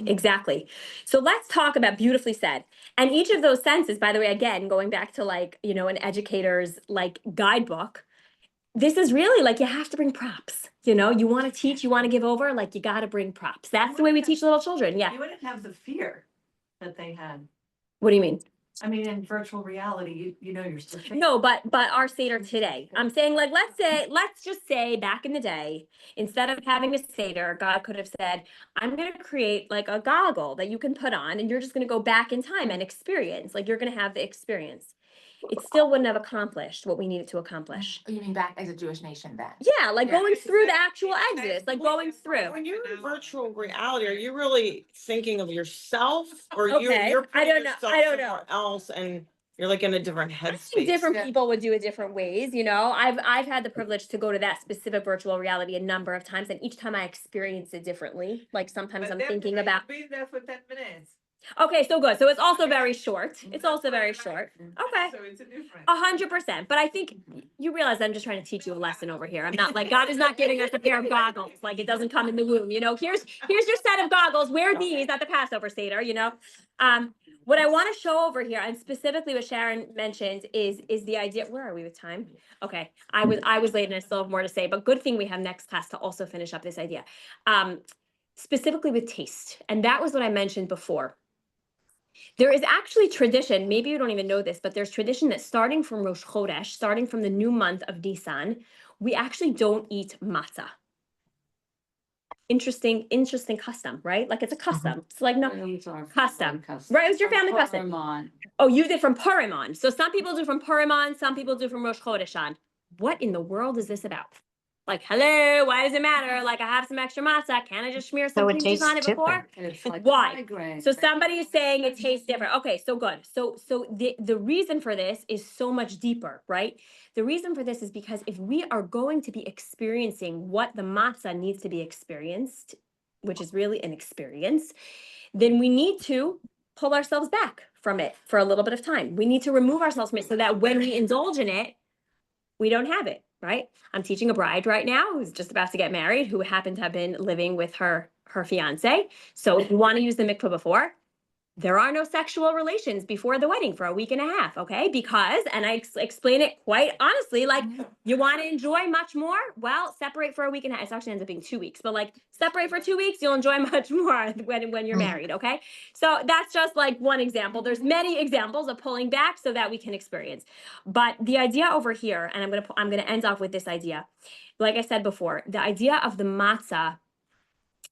Exactly. So let's talk about beautifully said. And each of those senses, by the way, again, going back to like, an educator's like guidebook, this is really like you have to bring props. You want to teach, you want to give over, like you got to bring props. That's the way we teach little children. Yeah. You wouldn't have the fear that they had. What do you mean? I mean, in virtual reality, you're still. No, but our Seder today, I'm saying, like, let's just say back in the day, instead of having a Seder, God could have said, I'm going to create like a goggle that you can put on, and you're just going to go back in time and experience, like you're going to have the experience. It still wouldn't have accomplished what we needed to accomplish. You mean back as a Jewish nation then? Yeah, like going through the actual Exodus, like going through. When you're in virtual reality, are you really thinking of yourself, or Okay, you're I putting don't know, yourself I don't know. somewhere else and you're like in a different I think headspace? different people would do it different ways, I've had the privilege to go to that specific virtual reality a number of times, and each time I experience it differently. Like sometimes I'm thinking about. Be there for 10 minutes. Okay, so good. So it's also very short. It's also very short. Okay. So it's a difference. 100%. But I think you realize I'm just trying to teach you a lesson over here. I'm not like, God is not giving us a pair of goggles. Like it doesn't come in the womb, here's your set of goggles. Wear these at the Passover Seder, What I want to show over here, and specifically what Sharon mentioned, is the idea. Where are we with time? Okay, I was late and I still have more to say, but good thing we have next class to also finish up this idea. Specifically with taste, and that was what I mentioned before. There is actually tradition, maybe you don't even know this, but there's tradition that starting from Rosh Chodesh, starting from the new month of Nisan, we actually don't eat matzah. Interesting custom, right? Like it's a custom. It's like custom. Right, it was your family custom. Oh, you did from Purim on. So some people do from Purim on, some people do from Rosh Chodesh on. What in the world is this about? Like, hello, why does it matter? Like, I have some extra matzah. Can I just smear some cream cheese on it before? Why? So somebody is saying it tastes different. Okay, so good. So the reason for this is so much deeper, right? The reason for this is because if we are going to be experiencing what the matzah needs to be experienced, which is really an experience, then we need to pull ourselves back from it for a little bit of time. We need to remove ourselves from it so that when we indulge in it, we don't have it, right? I'm teaching a bride right now who's just about to get married, who happened to have been living with her fiance. So if you want to use the mikveh before, there are no sexual relations before the wedding for a week and a half, okay? Because, and I explain it quite honestly, like, you want to enjoy much more? Well, separate for a week and a half. It actually ends up being 2 weeks, but like, separate for 2 weeks, you'll enjoy much more when you're married, okay? So that's just like one example. There's many examples of pulling back so that we can experience. But the idea over here, and I'm gonna end off with this idea. Like I said before, the idea of the matzah,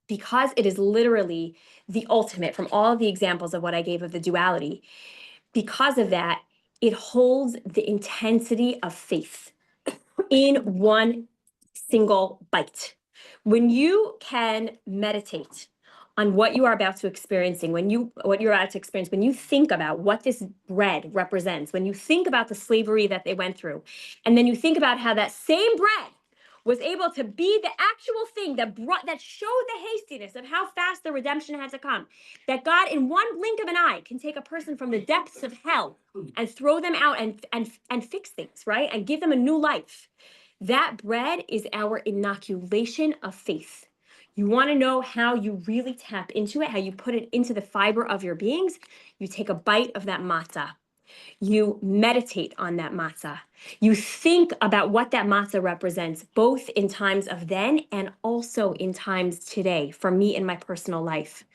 because it is literally the ultimate from all of the examples of what I gave of the duality, because of that, it holds the intensity of faith in one single bite. When you can meditate on what you are about to experiencing, when you think about what this bread represents, when you think about the slavery that they went through, and then you think about how that same bread was able to be the actual thing that showed the hastiness of how fast the redemption had to come. That God, in one blink of an eye, can take a person from the depths of hell and throw them out and fix things, right? And give them a new life. That bread is our inoculation of faith. You want to know how you really tap into it, how you put it into the fiber of your beings? You take a bite of that matzah. You meditate on that matzah. You think about what that matzah represents, both in times of then and also in times today, for me in my personal life.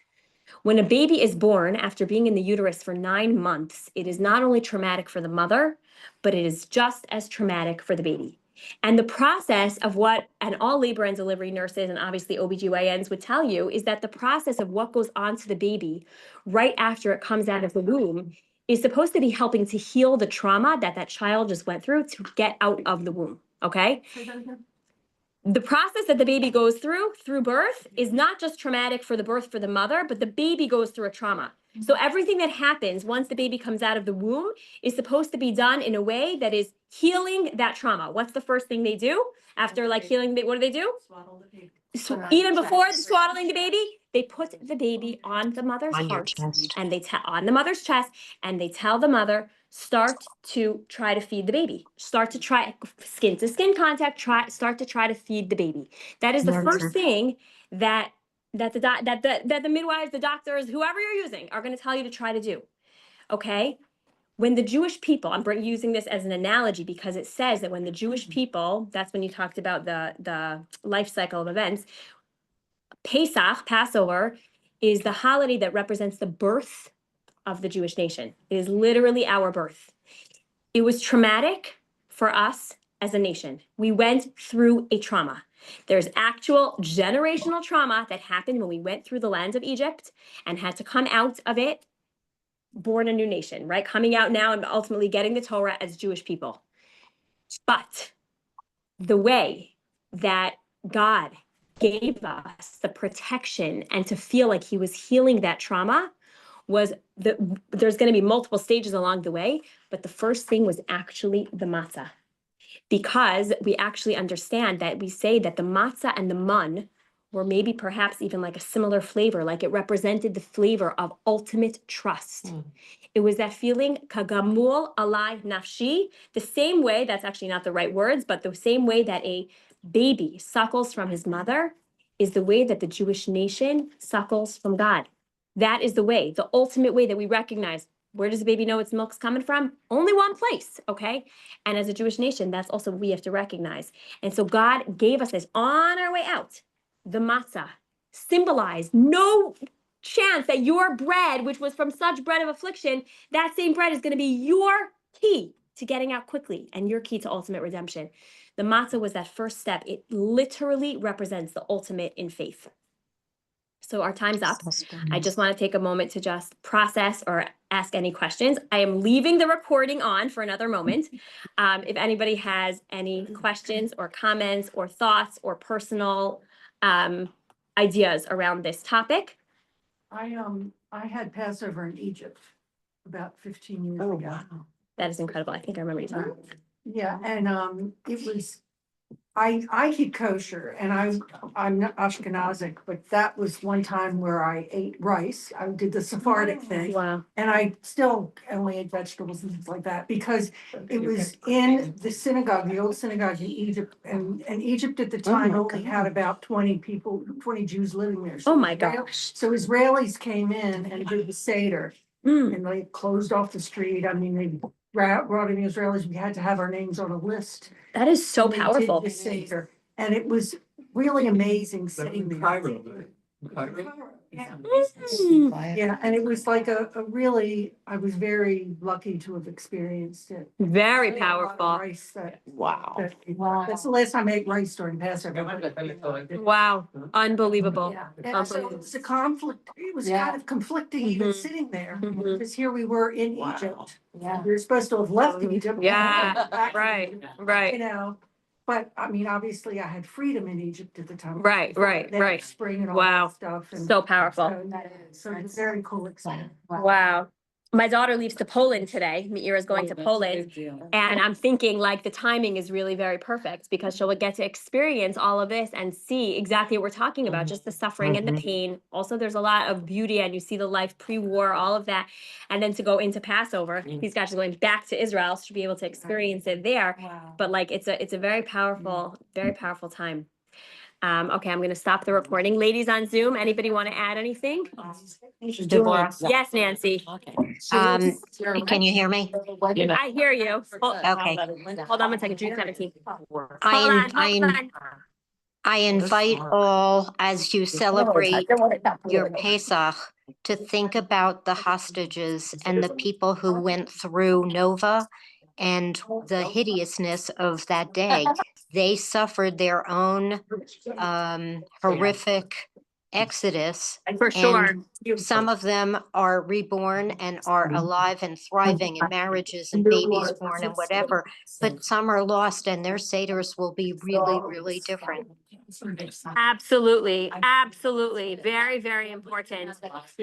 When a baby is born after being in the uterus for 9 months, it is not only traumatic for the mother, but it is just as traumatic for the baby. And the process of what, and all labor and delivery nurses and obviously OBGYNs would tell you, is that the process of what goes on to the baby right after it comes out of the womb is supposed to be helping to heal the trauma that that child just went through to get out of the womb, okay? The process that the baby goes through birth is not just traumatic for the birth for the mother, but the baby goes through a trauma. So everything that happens once the baby comes out of the womb is supposed to be done in a way that is healing that trauma. What's the first thing they do after like healing? What do? Swaddle the baby. Put on Even your before chest. swaddling the baby, they put the baby on the mother's heart and they on the mother's chest, and they tell the mother, start to try to feed the baby. Start to try skin to skin contact. Start to try to feed the baby. That is the first thing that the midwives, the doctors, whoever you're using, are going to tell you to try to do. Okay. When the Jewish people, I'm using this as an analogy because it says that when the Jewish people, that's when you talked about the life cycle of events. Pesach, Passover, is the holiday that represents the birth of the Jewish nation. It is literally our birth. It was traumatic for us as a nation. We went through a trauma. There's actual generational trauma that happened when we went through the land of Egypt and had to come out of it, born a new nation, right? Coming out now and ultimately getting the Torah as Jewish people. But the way that God gave us the protection and to feel like he was healing that trauma was there's going to be multiple stages along the way, but the first thing was actually the matzah. Because we actually understand that we say that the matzah and the mun were maybe perhaps even like a similar flavor, like it represented the flavor of ultimate trust. It was that feeling, kagamul alai nafshi, the same way, that's actually not the right words, but the same way that a baby suckles from his mother is the way that the Jewish nation suckles from God. That is the way, the ultimate way that we recognize, where does the baby know its milk's coming from? Only one place, okay? And as a Jewish nation, that's also what we have to recognize. And so God gave us this on our way out. The matzah symbolized no chance that your bread, which was from such bread of affliction, that same bread is going to be your key to getting out quickly and your key to ultimate redemption. The matzah was that first step. It literally represents the ultimate in faith. So our time's up. I just want to take a moment to just process or ask any questions. I am leaving the recording on for another moment. If anybody has any questions or comments or thoughts or personal ideas around this topic. I had Passover in Egypt about 15 years Oh, ago. wow. That is incredible. I think I remember you talking. Yeah, and it was I keep kosher and I'm not Ashkenazic, but that was one time where I ate rice. I did the Sephardic thing. Wow. And I still only ate vegetables and things like that because it was in the synagogue, the old synagogue in Egypt. And Egypt at the time only had about 20 people, 20 Jews living there. So Oh my Israel- gosh. So Israelis came in and did the Seder Mm, and they closed off the street. I mean, they brought in the Israelis. We had to have our names on a list. that is so And they did powerful. the Seder. And it was really amazing sitting there. Cairo, Cairo. Yeah. Mm, Yeah, and it was like a really, I was very lucky to have experienced it. very I ate a lot of powerful. rice Wow. that's the last time I ate rice during Passover. Wow, unbelievable. Yeah, and so it's a conflict, it was kind of conflicting even Mhm. sitting there, Mhm. because here we were in Wow. Egypt. Yeah. We were supposed to have left Egypt. Yeah, back to right, Egypt, You right, know, but I mean, obviously I had freedom in Egypt at the time. Right, right, They had right. Spring and all Wow. that stuff and. so powerful. So it's a very cool experience. Wow. My daughter leaves to Poland today. Miira's going to Poland. And I'm thinking like the timing is really very perfect because she'll get to experience all of this and see exactly what we're talking about, just the suffering and the pain. Also, there's a lot of beauty and you see the life pre-war, all of that. And then to go into Passover, these guys are going back to Israel so to be able to experience it there. Wow. But like it's a very powerful time. Okay, I'm gonna stop the recording. Ladies on Zoom, anybody want to add anything? Deborah. Yes, Nancy. Can you hear me? I hear you. Okay. Hold on one second, June 17th. Hold I, on, in- hold on. I invite all, as you celebrate your Pesach, to think about the hostages and the people who went through Nova and the hideousness of that day. They suffered their own horrific exodus. For sure. Some of them are reborn and are alive and thriving in marriages and babies born and whatever, but some are lost and their seders will be really, really different. Absolutely, absolutely. Very, very important.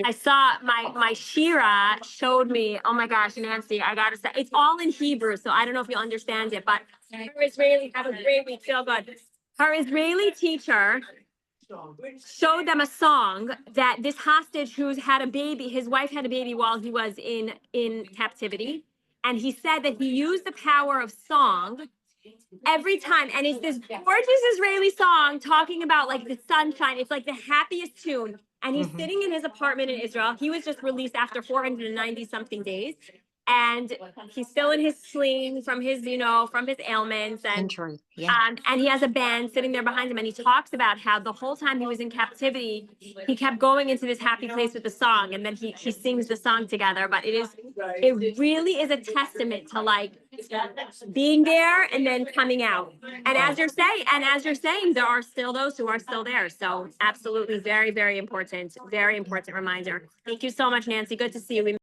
I saw my Shira showed me, oh my gosh, Nancy, I gotta say, it's all in Hebrew, so I don't know if you understand it, but her Israeli, have a great week, feel good. Her Israeli teacher showed them a song that this hostage who's had a baby, his wife had a baby while he was in captivity. And he said that he used the power of song every time. And it's this gorgeous Israeli song talking about like the sunshine. It's like the happiest tune. And he's sitting in his apartment in Israel. He was just released after 490 something days. And he's still in his sling from his, from his ailments. And Injury, yeah. and he has a band sitting there behind him, and he talks about how the whole time he was in captivity, he kept going into this happy place with the song, and then he sings the song together. But it really is a testament to like being there and then coming out. And as you're saying, there are still those who are still there. So absolutely, very, very important reminder. Thank you so much, Nancy. Good to see you. We